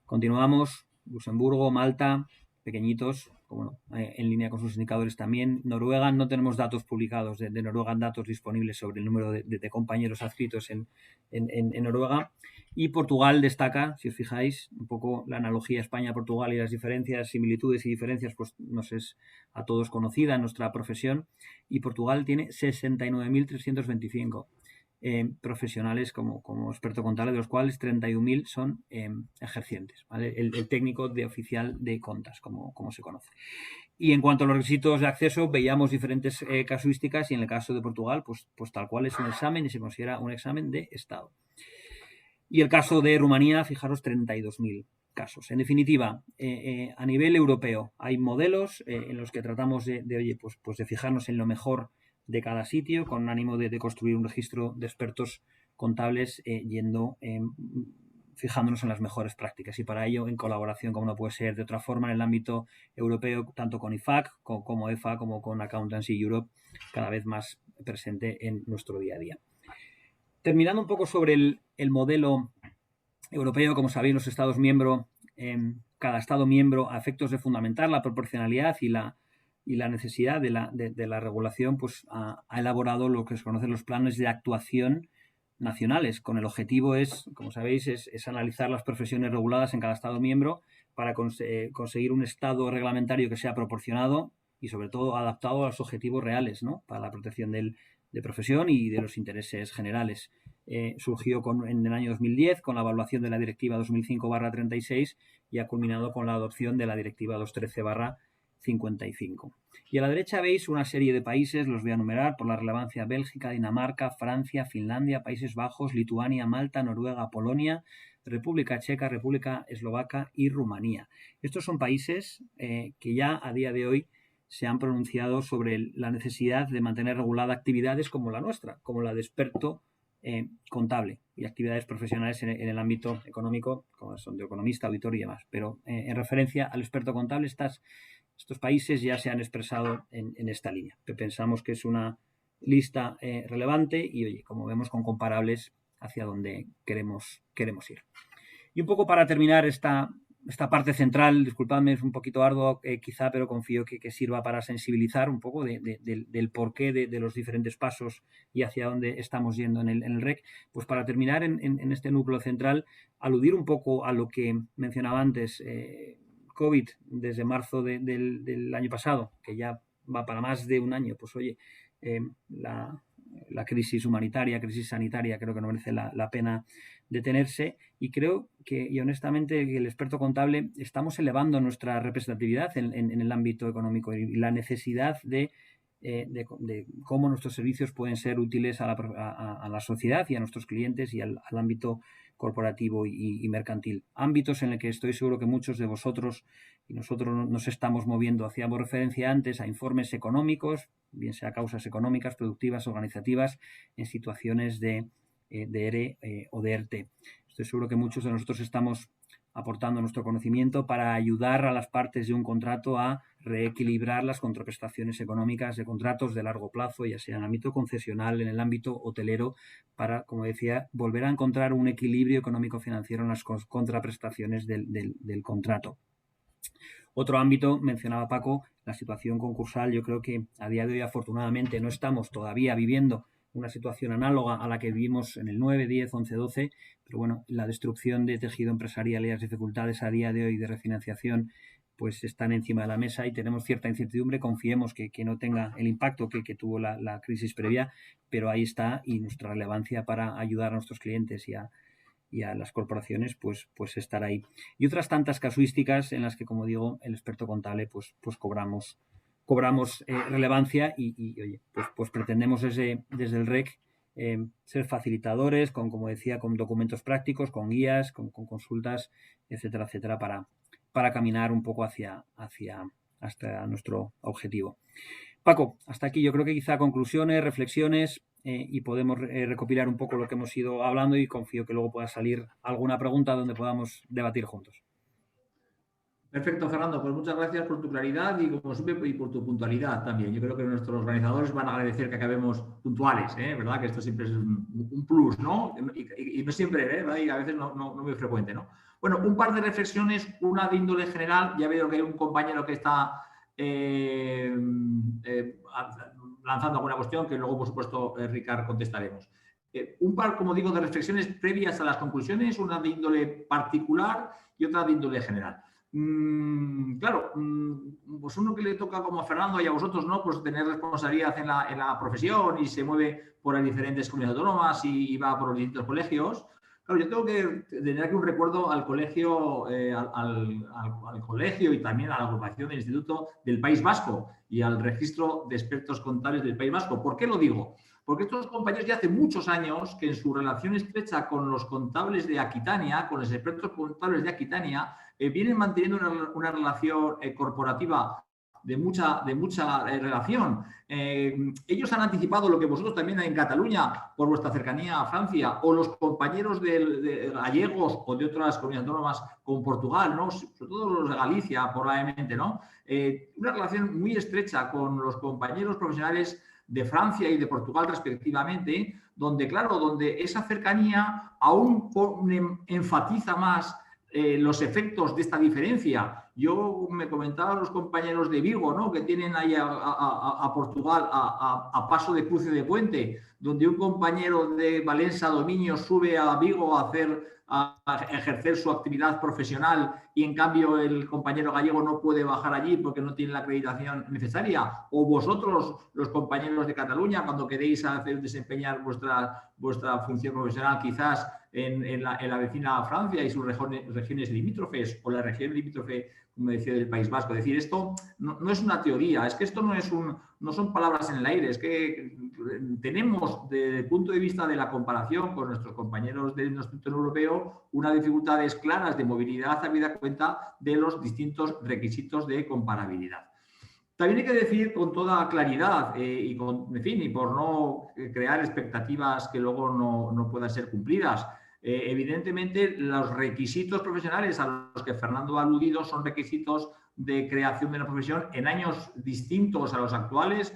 Continuamos, Luxemburgo, Malta, pequeñitos, en línea con sus indicadores también. Noruega, no tenemos datos publicados de Noruega, datos disponibles sobre el número de compañeros adscritos en Noruega. Y Portugal destaca, si os fijáis, un poco la analogía España-Portugal y las diferencias, similitudes y diferencias, pues nos es a todos conocida en nuestra profesión. Y Portugal tiene 69.325 profesionales como experto contable, de los cuales 31.000 son ejercientes, ¿vale? El técnico de oficial de contas, como se conoce. Y en cuanto a los requisitos de acceso, veíamos diferentes casuísticas y en el caso de Portugal, pues tal cual es un examen y se considera un examen de Estado. Y el caso de Rumanía, fijaros, 32.000 casos. En definitiva, a nivel europeo hay modelos en los que tratamos de fijarnos en lo mejor de cada sitio con ánimo de construir un registro de expertos contables fijándonos en las mejores prácticas y para ello en colaboración, como no puede ser de otra forma, en el ámbito europeo, tanto con IFAC como EFA como con Accountancy Europe, cada vez más presente en nuestro día a día. Terminando un poco sobre el modelo europeo, como sabéis, los Estados miembros, cada Estado miembro, a efectos de fundamentar la proporcionalidad y la necesidad de la regulación, pues ha elaborado lo que se conocen los planes de actuación nacionales, con el objetivo como sabéis, es analizar las profesiones reguladas en cada Estado miembro para conseguir un estado reglamentario que sea proporcionado y sobre todo adaptado a los objetivos reales, ¿no? Para la protección de profesión y de los intereses generales. Surgió en el año 2010 con la evaluación de la Directiva 2005/36 y ha culminado con la adopción de la Directiva 213/36 55. Y a la derecha veis una serie de países, los voy a enumerar por la relevancia: Bélgica, Dinamarca, Francia, Finlandia, Países Bajos, Lituania, Malta, Noruega, Polonia, República Checa, República Eslovaca y Rumanía. Estos son países que ya a día de hoy se han pronunciado sobre la necesidad de mantener regulada actividades como la nuestra, como la de experto contable y actividades profesionales en el ámbito económico, como son de economista, auditor y demás. Pero en referencia al experto contable, estos países ya se han expresado en esta línea. Pensamos que es una lista relevante y, oye, como vemos, con comparables hacia donde queremos ir. Y un poco para terminar esta parte central, disculpadme, es un poquito arduo quizá, pero confío que sirva para sensibilizar un poco del porqué de los diferentes pasos y hacia dónde estamos yendo en el REC. Pues para terminar en este núcleo central, aludir un poco a lo que mencionaba antes, COVID desde marzo del año pasado, que ya va para más de un año. Pues oye, la crisis humanitaria, crisis sanitaria, creo que no merece la pena detenerse, y creo que, y honestamente, que el experto contable estamos elevando nuestra representatividad en el ámbito económico y la necesidad de cómo nuestros servicios pueden ser útiles a la sociedad y a nuestros clientes y al ámbito corporativo y mercantil. Ámbitos en el que estoy seguro que muchos de vosotros y nosotros nos estamos moviendo. Hacíamos referencia antes a informes económicos, bien sea causas económicas, productivas, organizativas, en situaciones de ERE o de ERTE. Estoy seguro que muchos de nosotros estamos aportando nuestro conocimiento para ayudar a las partes de un contrato a reequilibrar las contraprestaciones económicas de contratos de largo plazo, ya sea en el ámbito concesional, en el ámbito hotelero, para, como decía, volver a encontrar un equilibrio económico-financiero en las contraprestaciones del contrato. Otro ámbito, mencionaba Paco, la situación concursal. Yo creo que a día de hoy, afortunadamente, no estamos todavía viviendo una situación análoga a la que vivimos en el 9, 10, 11, 12, pero bueno, la destrucción de tejido empresarial y las dificultades a día de hoy de refinanciación pues están encima de la mesa y tenemos cierta incertidumbre. Confiemos que no tenga el impacto que tuvo la crisis previa, pero ahí está, y nuestra relevancia para ayudar a nuestros clientes y a las corporaciones pues estar ahí. Y otras tantas casuísticas en las que, como digo, el experto contable pues cobramos relevancia y oye, pues pretendemos desde el REC ser facilitadores como decía, con documentos prácticos, con guías, con consultas, etcétera, etcétera, para caminar un poco hasta nuestro objetivo. Paco, hasta aquí. Yo creo que quizá conclusiones, reflexiones, y podemos recopilar un poco lo que hemos ido hablando, y confío que luego pueda salir alguna pregunta donde podamos debatir juntos. Perfecto, Fernando. Pues muchas gracias por tu claridad y, como siempre, y por tu puntualidad también. Yo creo que nuestros organizadores van a agradecer que acabemos puntuales, ¿verdad? Que esto siempre es un plus, ¿no? Y no siempre, ¿verdad? Y a veces no muy frecuente, ¿no? Bueno, un par de reflexiones, una de índole general. Ya veo que hay un compañero que está lanzando alguna cuestión que luego, por supuesto, Ricard, contestaremos. Un par, como digo, de reflexiones previas a las conclusiones, una de índole particular y otra de índole general. Claro, pues uno que le toca, como a Fernando y a vosotros, ¿no? Pues tener responsabilidad en la profesión y se mueve por las diferentes comunidades autónomas y va por los distintos colegios. Claro, yo tengo que tener aquí un recuerdo al colegio, al colegio y también a la agrupación del Instituto del País Vasco y al registro de expertos contables del País Vasco. ¿Por qué lo digo? Porque estos compañeros ya hace muchos años que en su relación estrecha con los contables de Aquitania, con los expertos contables de Aquitania, vienen manteniendo una relación corporativa de mucha relación. Ellos han anticipado lo que vosotros también en Cataluña, por vuestra cercanía a Francia, o los compañeros de gallegos o de otras comunidades autónomas como Portugal, ¿no? Sobre todo los de Galicia, probablemente, ¿no? Una relación muy estrecha con los compañeros profesionales de Francia y de Portugal respectivamente, donde, claro, donde esa cercanía aún enfatiza más los efectos de esta diferencia. Yo me comentaban los compañeros de Vigo, ¿no? Que tienen ahí a Portugal a paso de cruce de puente, donde un compañero de Valencia Dominio sube a Vigo a ejercer su actividad profesional y en cambio el compañero gallego no puede bajar allí porque no tiene la acreditación necesaria. O vosotros, los compañeros de Cataluña, cuando queréis desempeñar vuestra función profesional quizás en la vecina Francia y sus regiones limítrofes, o la región limítrofe como decía, del País Vasco. Es decir, esto no es una teoría, es que esto no son palabras en el aire, es que tenemos, desde el punto de vista de la comparación con nuestros compañeros de nuestro entorno europeo, unas dificultades claras de movilidad habida cuenta de los distintos requisitos de comparabilidad. También hay que decir con toda claridad y por no crear expectativas que luego no puedan ser cumplidas, evidentemente los requisitos profesionales a los que Fernando ha aludido son requisitos de creación de una profesión en años distintos a los actuales.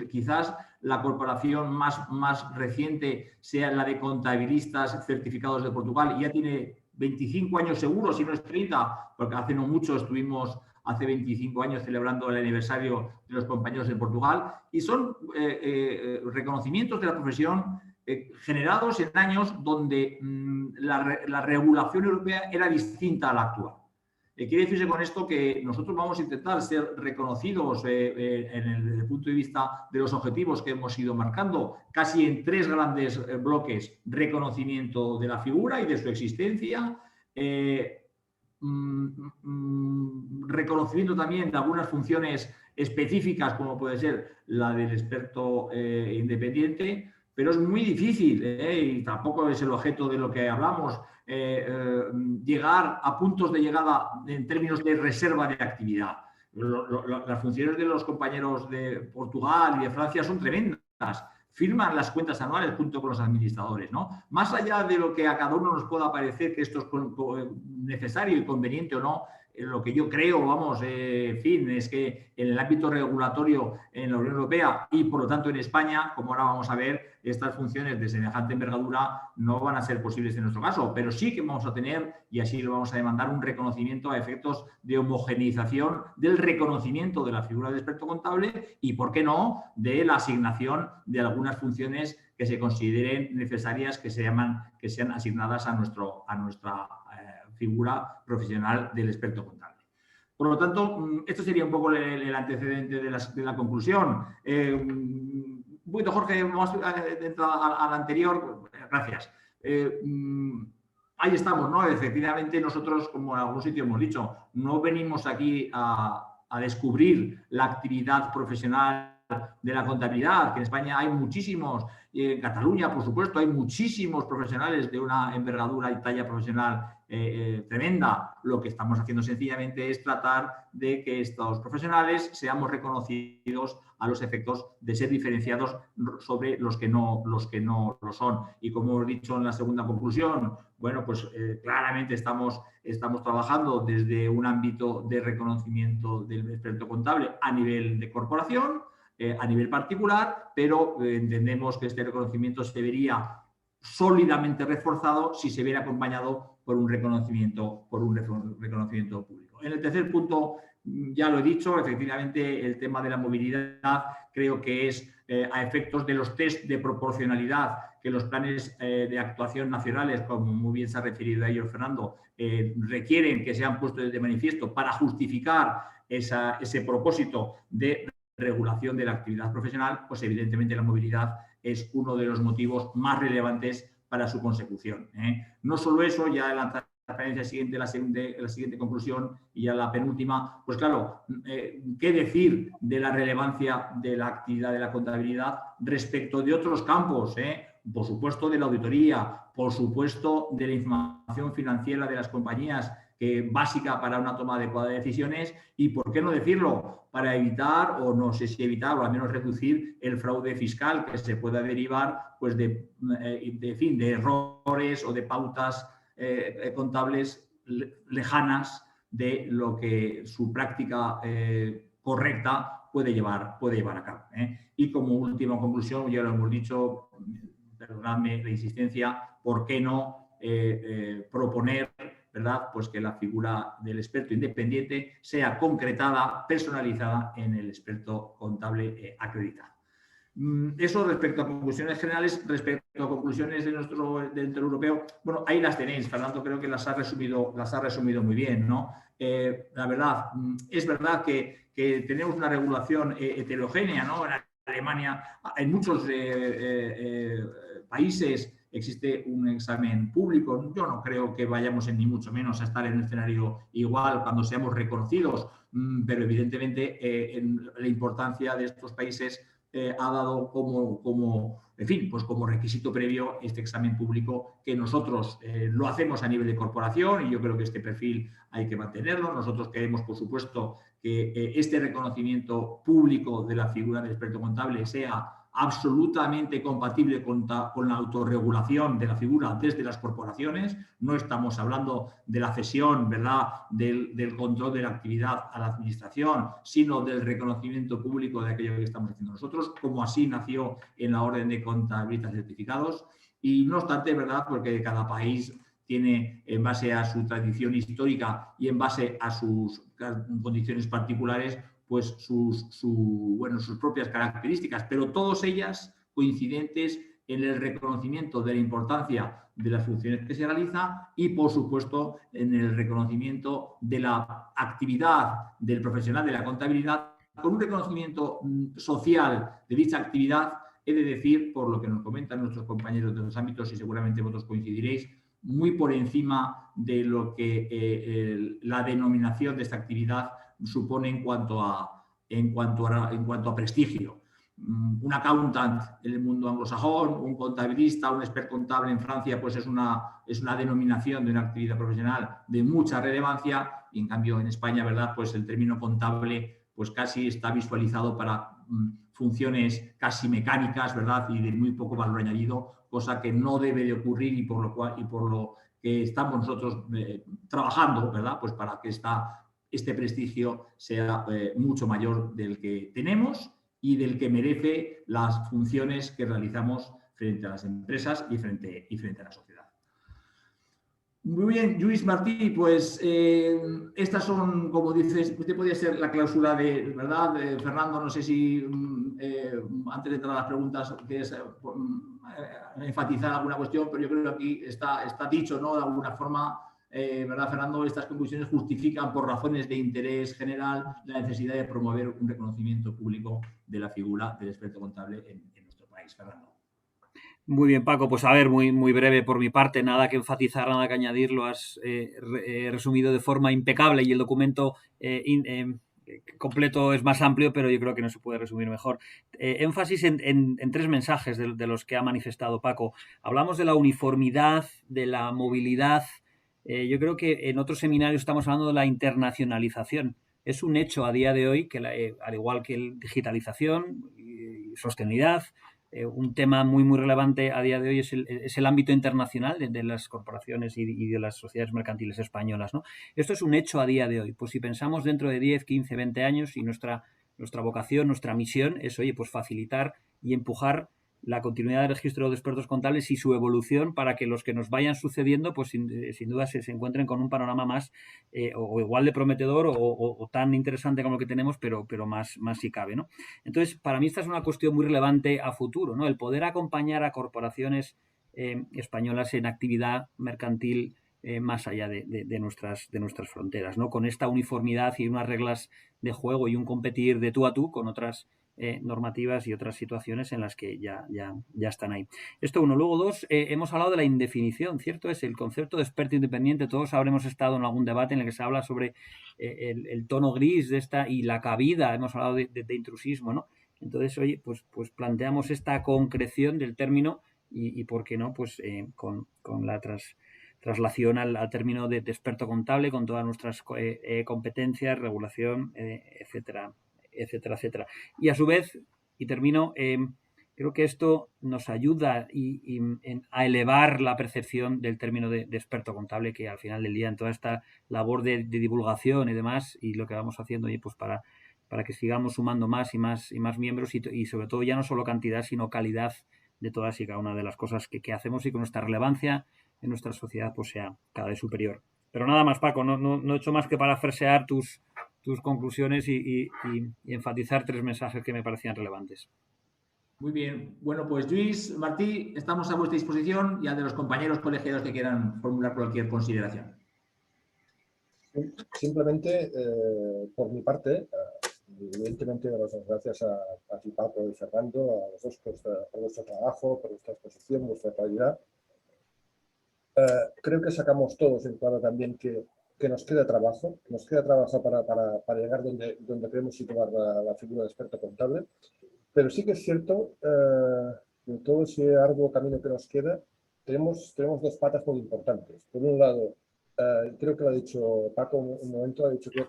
Quizás la corporación más reciente sea la de contabilistas certificados de Portugal y ya tiene 25 años seguros, si no es 30, porque hace no mucho estuvimos hace 25 años celebrando el aniversario de los compañeros de Portugal, y son reconocimientos de la profesión generados en años donde la regulación europea era distinta a la actual. Quiere decirse con esto que nosotros vamos a intentar ser reconocidos desde el punto de vista de los objetivos que hemos ido marcando, casi en 3 grandes bloques: reconocimiento de la figura y de su existencia, reconocimiento también de algunas funciones específicas, como puede ser la del experto independiente, pero es muy difícil, y tampoco es el objeto de lo que hablamos, llegar a puntos de llegada en términos de reserva de actividad. Las funciones de los compañeros de Portugal y de Francia son tremendas. Firman las cuentas anuales junto con los administradores, ¿no? Más allá de lo que a cada uno nos pueda parecer que esto es necesario y conveniente o no, lo que yo creo, es que en el ámbito regulatorio en la Unión Europea y por lo tanto en España, como ahora vamos a ver, estas funciones de semejante envergadura no van a ser posibles en nuestro caso, pero sí que vamos a tener, y así lo vamos a demandar, un reconocimiento a efectos de homogeneización del reconocimiento de la figura del experto contable y, ¿por qué no?, de la asignación de algunas funciones que se consideren necesarias, que sean asignadas a nuestra figura profesional del experto contable. Por lo tanto, esto sería un poco el antecedente de la conclusión. Un poquito, Jorge, vamos al anterior. Gracias. Ahí estamos, ¿no? Efectivamente, nosotros, como en algún sitio hemos dicho, no venimos aquí a descubrir la actividad profesional de la contabilidad, que en España hay muchísimos, y en Cataluña, por supuesto, hay muchísimos profesionales de una envergadura y talla profesional tremenda. Lo que estamos haciendo sencillamente es tratar de que estos profesionales seamos reconocidos a los efectos de ser diferenciados sobre los que no lo son. Y como he dicho en la segunda conclusión, bueno, pues claramente estamos trabajando desde un ámbito de reconocimiento del experto contable a nivel de corporación, a nivel particular, pero entendemos que este reconocimiento se vería sólidamente reforzado si se viera acompañado por un reconocimiento público. En el tercer punto, ya lo he dicho, efectivamente el tema de la movilidad creo que es a efectos de los test de proporcionalidad que los planes de actuación nacionales, como muy bien se ha referido a ellos Fernando, requieren que sean puestos de manifiesto para justificar ese propósito de regulación de la actividad profesional, pues evidentemente la movilidad es uno de los motivos más relevantes para su consecución. No solo eso, ya en la transparencia siguiente, la siguiente conclusión y ya la penúltima, pues claro, ¿qué decir de la relevancia de la actividad de la contabilidad respecto de otros campos? Por supuesto de la auditoría, por supuesto de la información financiera de las compañías, básica para una toma adecuada de decisiones y, ¿por qué no decirlo?, para evitar, o no sé si evitar, o al menos reducir el fraude fiscal que se pueda derivar pues de errores o de pautas contables lejanas de lo que su práctica correcta puede llevar a cabo. Y como última conclusión, ya lo hemos dicho, perdonadme la insistencia, ¿por qué no proponer, ¿verdad?, pues que la figura del experto independiente sea concretada, personalizada en el experto contable acreditado? Eso respecto a conclusiones generales. Respecto a conclusiones de nuestro centro europeo, bueno, ahí las tenéis. Fernando creo que las ha resumido muy bien, ¿no? La verdad, es verdad que tenemos una regulación heterogénea, ¿no? En Alemania, en muchos países existe un examen público. Yo no creo que vayamos ni mucho menos a estar en un escenario igual cuando seamos reconocidos, pero evidentemente la importancia de estos países ha dado como requisito previo este examen público, que nosotros lo hacemos a nivel de corporación, y yo creo que este perfil hay que mantenerlo. Nosotros queremos, por supuesto, que este reconocimiento público de la figura del experto contable sea absolutamente compatible con la autorregulación de la figura desde las corporaciones. No estamos hablando de la cesión, ¿verdad?, del control de la actividad a la administración, sino del reconocimiento público de aquello que estamos haciendo nosotros, como así nació en la Orden de Contabilistas Certificados. Y no obstante, ¿verdad?, porque cada país tiene, en base a su tradición histórica y en base a sus condiciones particulares, pues sus propias características, pero todas ellas coincidentes en el reconocimiento de la importancia de las funciones que se realiza y, por supuesto, en el reconocimiento de la actividad del profesional de la contabilidad, con un reconocimiento social de dicha actividad. He de decir, por lo que nos comentan nuestros compañeros de los ámbitos, y seguramente vosotros coincidiréis, muy por encima de lo que la denominación de esta actividad supone en cuanto a prestigio. Un accountant en el mundo anglosajón, un contabilista, un expert contable en Francia, pues es una denominación de una actividad profesional de mucha relevancia, y en cambio en España, ¿verdad?, pues el término contable pues casi está visualizado para funciones casi mecánicas, ¿verdad?, y de muy poco valor añadido, cosa que no debe de ocurrir, y por lo que estamos nosotros trabajando, ¿verdad?, pues para que este prestigio sea mucho mayor del que tenemos y del que merece las funciones que realizamos frente a las empresas y frente a la sociedad. Muy bien, Lluís, Martí, pues estas son, como dices, usted podría ser la clausura de, ¿verdad? Fernando, no sé si antes de entrar a las preguntas quieres enfatizar alguna cuestión, pero yo creo que aquí está dicho, ¿no?, de alguna forma. ¿Verdad, Fernando? Estas conclusiones justifican, por razones de interés general, la necesidad de promover un reconocimiento público de la figura del experto contable en nuestro país. Fernando. Muy bien, Paco. Pues a ver, muy breve por mi parte, nada que enfatizar, nada que añadir, lo has resumido de forma impecable, y el documento completo es más amplio, pero yo creo que no se puede resumir mejor. Énfasis en tres mensajes de los que ha manifestado Paco. Hablamos de la uniformidad, de la movilidad. Yo creo que en otros seminarios estamos hablando de la internacionalización. Es un hecho a día de hoy que, al igual que la digitalización y sostenibilidad, un tema muy relevante a día de hoy es el ámbito internacional de las corporaciones y de las sociedades mercantiles españolas, ¿no? Esto es un hecho a día de hoy. Pues si pensamos dentro de 10, 15, 20 años, y nuestra vocación, nuestra misión es, oye, pues facilitar y empujar la continuidad del registro de expertos contables y su evolución, para que los que nos vayan sucediendo, pues sin duda se encuentren con un panorama más o igual de prometedor o tan interesante como el que tenemos, pero más si cabe, ¿no? Entonces, para mí esta es una cuestión muy relevante a futuro, ¿no? El poder acompañar a corporaciones españolas en actividad mercantil más allá de nuestras fronteras, ¿no? Con esta uniformidad y unas reglas de juego y un competir de tú a tú con otras normativas y otras situaciones en las que ya están ahí. Esto uno. Luego dos, hemos hablado de la indefinición, ¿cierto? Es el concepto de experto independiente. Todos habremos estado en algún debate en el que se habla sobre el tono gris de esta y la cabida. Hemos hablado de intrusismo, ¿no? Entonces, oye, pues planteamos esta concreción del término y ¿por qué no? Pues con la traslación al término de experto contable, con todas nuestras competencias, regulación, etcétera. Y a su vez, y termino, creo que esto nos ayuda a elevar la percepción del término de experto contable, que al final del día, en toda esta labor de divulgación y demás, y lo que vamos haciendo, pues para que sigamos sumando más y más miembros, y sobre todo ya no solo cantidad, sino calidad de todas y cada una de las cosas que hacemos, y con nuestra relevancia en nuestra sociedad pues sea cada vez superior. Pero nada más, Paco, no he hecho más que parafrasear tus conclusiones y enfatizar tres mensajes que me parecían relevantes. Muy bien. Bueno, pues Lluís, Martí, estamos a vuestra disposición, y a de los compañeros colegiados que quieran formular cualquier consideración. Simplemente, por mi parte, evidentemente dar las gracias a ti, Paco y Fernando, a los dos por vuestro trabajo, por vuestra exposición, vuestra calidad. Creo que sacamos todos en claro también que nos queda trabajo para llegar donde queremos situar la figura de experto contable, pero sí que es cierto que en todo ese arduo camino que nos queda tenemos dos patas muy importantes. Por un lado, creo que lo ha dicho Paco un momento, ha dicho que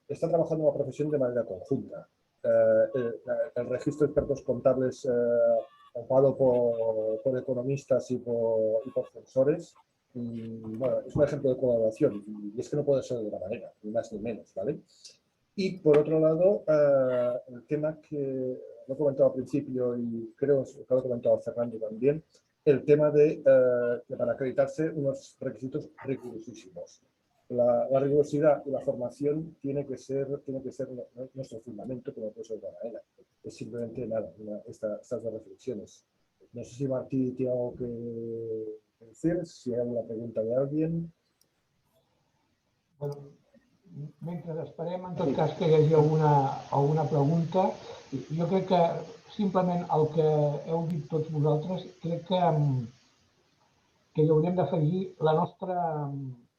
está trabajando una profesión de manera conjunta. El registro de expertos contables ocupado por economistas y por censores, bueno, es un ejemplo de colaboración y es que no puede ser de otra manera, ni más ni menos, ¿vale? Y por otro lado, el tema que lo he comentado al principio y creo que lo ha comentado Fernando también, el tema de para acreditarse unos requisitos rigurosísimos. La rigurosidad y la formación tiene que ser nuestro fundamento, como puede ser de otra manera. Es simplemente nada, estas dos reflexiones. No sé si Martí tiene algo que decir, si hay alguna pregunta de alguien. Bueno, mentre esperem, en tot cas, que hi hagi alguna pregunta, jo crec que simplement el que heu dit tots vosaltres, crec que hi hauríem d'afegir la nostra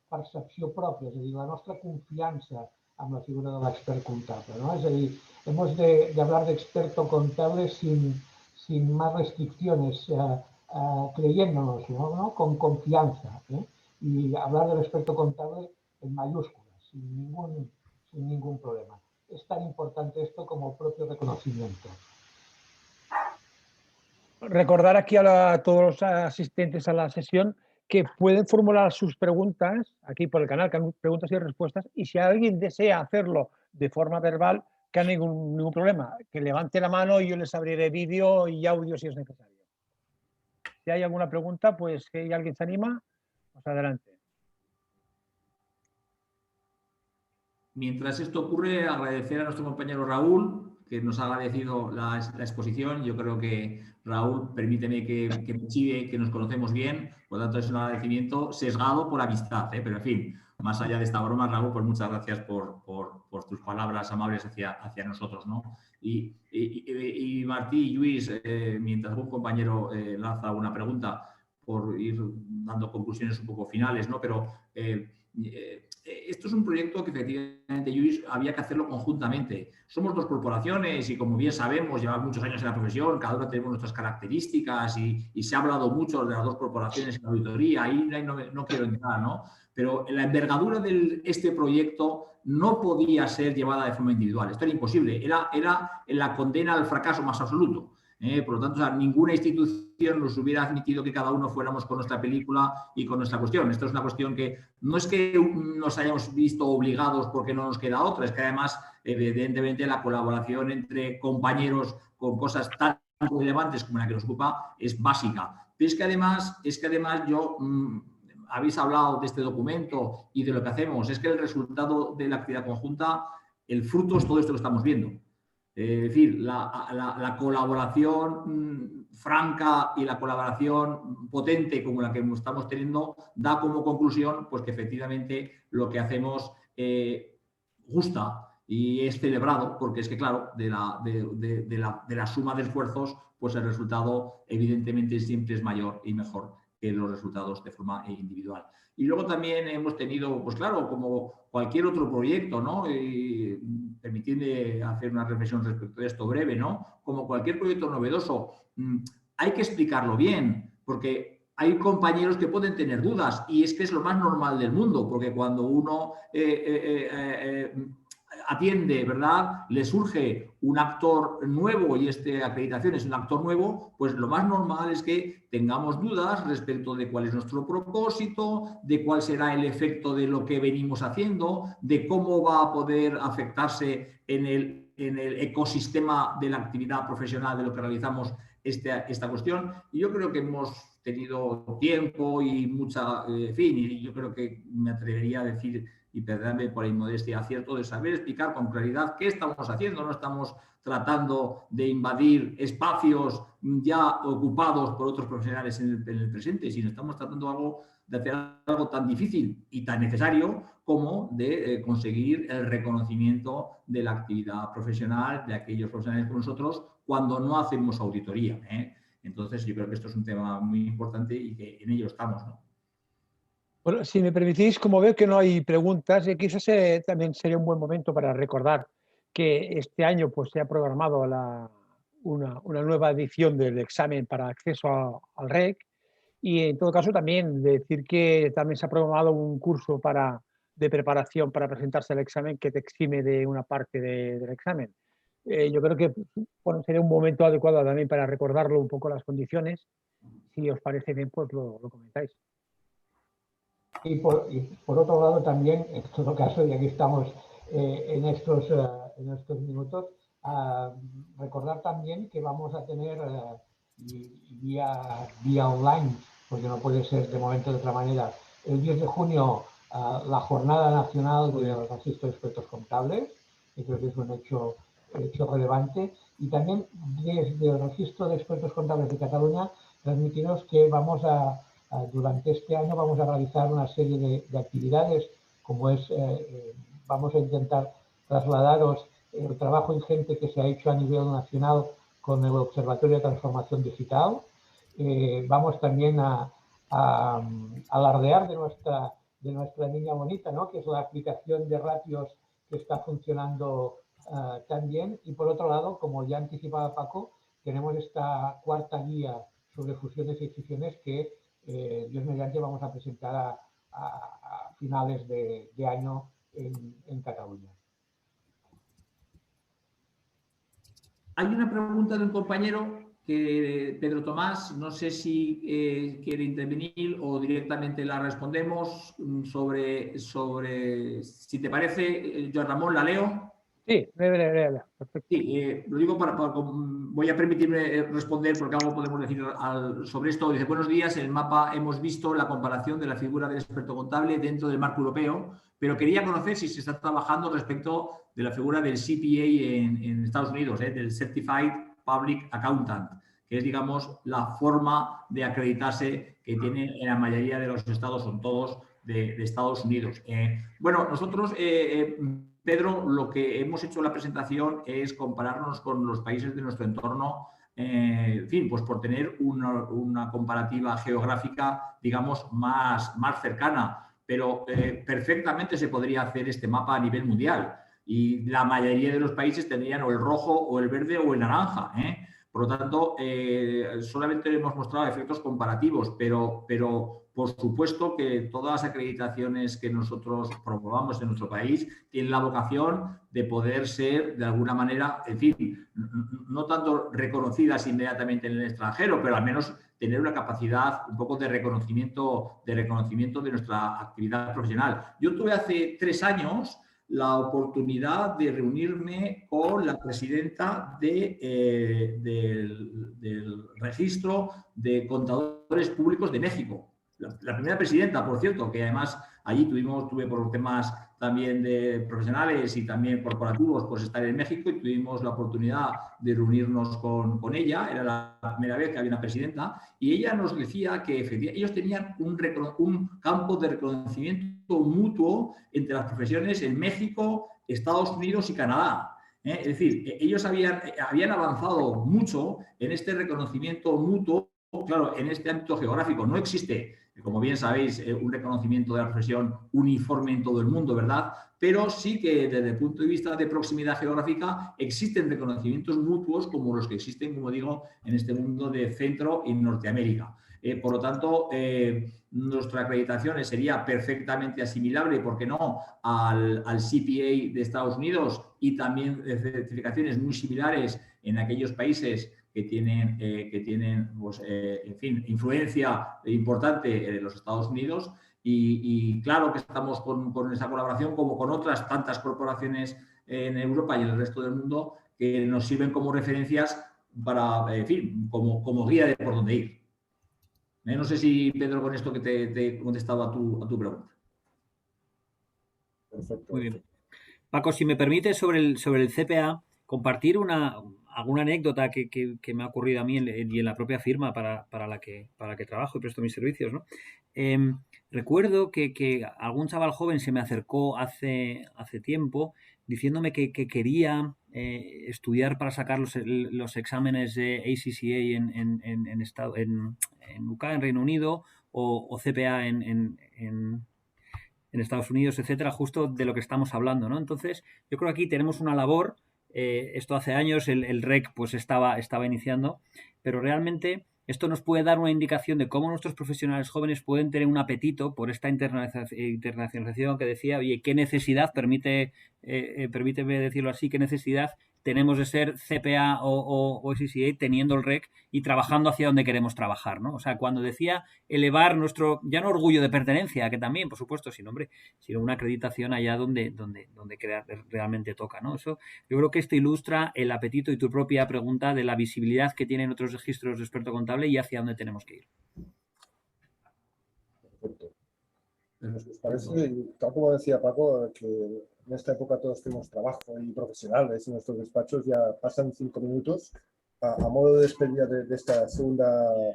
percepció pròpia, és a dir, la nostra confiança en la figura de l'expert comptable, ¿no? Es decir, hemos de hablar de experto contable sin más restricciones, creyéndonos, ¿no? Con confianza, ¿eh? Y hablar del experto contable en mayúsculas, sin ningún problema. Es tan importante esto como el propio reconocimiento. Recordar aquí a todos los asistentes a la sesión que pueden formular sus preguntas aquí por el canal, que hay preguntas y respuestas, y si alguien desea hacerlo de forma verbal, que no hay ningún problema, que levante la mano y yo les abriré vídeo y audio si es necesario. Si hay alguna pregunta, pues si alguien se anima, pues adelante. Mientras esto ocurre, agradecer a nuestro compañero Raúl, que nos ha agradecido la exposición. Yo creo que, Raúl, permíteme que me chive, que nos conocemos bien, por lo tanto es un agradecimiento sesgado por amistad, pero en fin, más allá de esta broma, Raúl, pues muchas gracias por tus palabras amables hacia nosotros, ¿no? Y Martí y Luis, mientras algún compañero lanza una pregunta, por ir dando conclusiones un poco finales, ¿no? Pero esto es un proyecto que efectivamente, Luis, había que hacerlo conjuntamente. Somos dos corporaciones y, como bien sabemos, llevamos muchos años en la profesión, cada uno tenemos nuestras características y se ha hablado mucho de las dos corporaciones en la auditoría, ahí no quiero entrar, ¿no? Pero la envergadura de este proyecto no podía ser llevada de forma individual. Esto era imposible, era la condena al fracaso más absoluto. Por lo tanto, ninguna institución nos hubiera admitido que cada uno fuéramos con nuestra película y con nuestra cuestión. Esto es una cuestión que no es que nos hayamos visto obligados porque no nos queda otra, es que además, evidentemente, la colaboración entre compañeros con cosas tan relevantes como la que nos ocupa es básica. Pero es que además yo... habéis hablado de este documento y de lo que hacemos. Es que el resultado de la actividad conjunta, el fruto es todo esto que estamos viendo. Es decir, la colaboración franca y la colaboración potente como la que estamos teniendo da como conclusión pues, que efectivamente lo que hacemos gusta y es celebrado, porque es que, claro, de la suma de esfuerzos, pues el resultado evidentemente siempre es mayor y mejor que los resultados de forma individual. Y luego también hemos tenido, pues claro, como cualquier otro proyecto, ¿no? Permitidme hacer una reflexión respecto de esto breve, ¿no? Como cualquier proyecto novedoso, hay que explicarlo bien, porque hay compañeros que pueden tener dudas y es que es lo más normal del mundo, porque cuando uno atiende, ¿verdad? Le surge un actor nuevo y esta acreditación es un actor nuevo, pues lo más normal es que tengamos dudas respecto de cuál es nuestro propósito, de cuál será el efecto de lo que venimos haciendo, de cómo va a poder afectarse en el ecosistema de la actividad profesional de lo que realizamos esta cuestión. Y yo creo que hemos tenido tiempo y mucha, en fin, y yo creo que me atrevería a decir, y perdóname por la inmodestia, acierto de saber explicar con claridad qué estamos haciendo. No estamos tratando de invadir espacios ya ocupados por otros profesionales en el presente, sino estamos tratando de hacer algo tan difícil y tan necesario como de conseguir el reconocimiento de la actividad profesional de aquellos profesionales como nosotros cuando no hacemos auditoría. Entonces, yo creo que esto es un tema muy importante y que en ello estamos, ¿no? Bueno, si me permitís, como veo que no hay preguntas, quizás también sería un buen momento para recordar que este año pues, se ha programado una nueva edición del examen para acceso al REC y en todo caso también decir que también se ha programado un curso de preparación para presentarse al examen que te exime de una parte del examen. Yo creo que bueno, sería un momento adecuado también para recordarlo un poco las condiciones. Si os parece bien, pues lo comentáis. Y por otro lado también, en todo caso, y aquí estamos en estos minutos, recordar también que vamos a tener vía online, porque no puede ser de momento de otra manera, el 10 de junio la Jornada Nacional del Registro de Expertos Contables, que creo que es un hecho relevante, y también desde el Registro de Expertos Contables de Cataluña transmitiros que durante este año vamos a realizar una serie de actividades, como es, vamos a intentar trasladaros el trabajo ingente que se ha hecho a nivel nacional con el Observatorio de Transformación Digital. Vamos también a alardear de nuestra niña bonita, ¿no? Que es la aplicación de ratios que está funcionando tan bien. Y por otro lado, como ya anticipaba Paco, tenemos esta cuarta guía sobre fusiones y escisiones que Dios mediante vamos a presentar a finales de año en Cataluña. Hay una pregunta de un compañero, Pedro Tomás, no sé si quiere intervenir o directamente la respondemos sobre si te parece, Joan Ramón, la leo. Sí, breve, perfecto. Sí, lo digo voy a permitirme responder porque algo podemos decir sobre esto. Dice, buenos días, en el mapa hemos visto la comparación de la figura del experto contable dentro del marco europeo, pero quería conocer si se está trabajando respecto de la figura del CPA en Estados Unidos, del Certified Public Accountant, que es, digamos, la forma de acreditarse que tiene en la mayoría de los estados, son todos de Estados Unidos. Bueno, nosotros... Pedro, lo que hemos hecho en la presentación es compararnos con los países de nuestro entorno, en fin, pues por tener una comparativa geográfica, digamos, más cercana, pero perfectamente se podría hacer este mapa a nivel mundial y la mayoría de los países tendrían o el rojo o el verde o el naranja, Por lo tanto, solamente hemos mostrado efectos comparativos, pero por supuesto que todas las acreditaciones que nosotros promovamos en nuestro país tienen la vocación de poder ser, de alguna manera, en fin, no tanto reconocidas inmediatamente en el extranjero, pero al menos tener una capacidad un poco de reconocimiento de nuestra actividad profesional. Yo tuve hace 3 años la oportunidad de reunirme con la presidenta del Registro de Contadores Públicos de México. La primera presidenta, por cierto, que además allí tuve por temas también de profesionales y también corporativos, pues estar en México y tuvimos la oportunidad de reunirnos con ella. Era la primera vez que había una presidenta y ella nos decía que efectivamente ellos tenían un campo de reconocimiento mutuo entre las profesiones en México, Estados Unidos y Canadá. Es decir, ellos habían avanzado mucho en este reconocimiento mutuo. Claro, en este ámbito geográfico no existe, como bien sabéis, un reconocimiento de la profesión uniforme en todo el mundo, ¿verdad? Pero sí que desde el punto de vista de proximidad geográfica existen reconocimientos mutuos como los que existen, como digo, en este mundo de Centro y Norteamérica. Por lo tanto, nuestra acreditación sería perfectamente asimilable, ¿por qué no?, al CPA de Estados Unidos y también certificaciones muy similares en aquellos países que tienen pues, en fin, influencia importante en los Estados Unidos y claro que estamos con esa colaboración como con otras tantas corporaciones en Europa y en el resto del mundo que nos sirven como referencias para, en fin, como guía de por dónde ir. No sé si, Pedro, con esto que te he contestado a tu pregunta. Perfecto. Muy bien. Paco, si me permite, sobre el CPA, compartir alguna anécdota que me ha ocurrido a mí y en la propia firma para la que trabajo y presto mis servicios, ¿no? Recuerdo que algún chaval joven se me acercó hace tiempo diciéndome que quería estudiar para sacar los exámenes de ACCA en UK, en Reino Unido, o CPA en Estados Unidos, etcétera, justo de lo que estamos hablando, ¿no? Entonces, yo creo que aquí tenemos una labor, esto hace años, el REC pues estaba iniciando, pero realmente esto nos puede dar una indicación de cómo nuestros profesionales jóvenes pueden tener un apetito por esta internacionalización que decía, oye, qué necesidad, permíteme decirlo así, qué necesidad tenemos de ser CPA o SCCA teniendo el REC y trabajando hacia donde queremos trabajar, ¿no? O sea, cuando decía elevar nuestro, ya no orgullo de pertenencia, que también, por supuesto, sino una acreditación allá donde realmente toca, ¿no? Eso, yo creo que esto ilustra el apetito y tu propia pregunta de la visibilidad que tienen otros registros de experto contable y hacia dónde tenemos que ir. Perfecto. Pues parece, y tal como decía Paco, que en esta época todos tenemos trabajo y profesionales en nuestros despachos, ya pasan 5 minutos a modo de despedida de esta segunda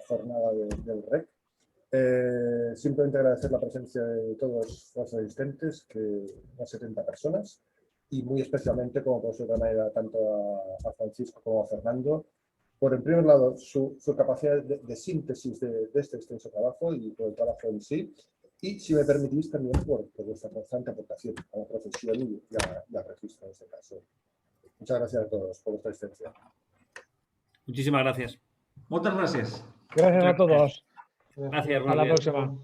jornada del REC. Simplemente agradecer la presencia de todos los asistentes, que unas 70 personas, y muy especialmente, como por otra manera, tanto a Francisco como a Fernando, por en primer lado su capacidad de síntesis de este extenso trabajo y por el trabajo en sí, y si me permitís también por vuestra constante aportación a la profesión y al registro en este caso. Muchas gracias a todos por vuestra asistencia. Muchísimas gracias. Muchas gracias. Gracias a todos. Gracias. Hasta la próxima.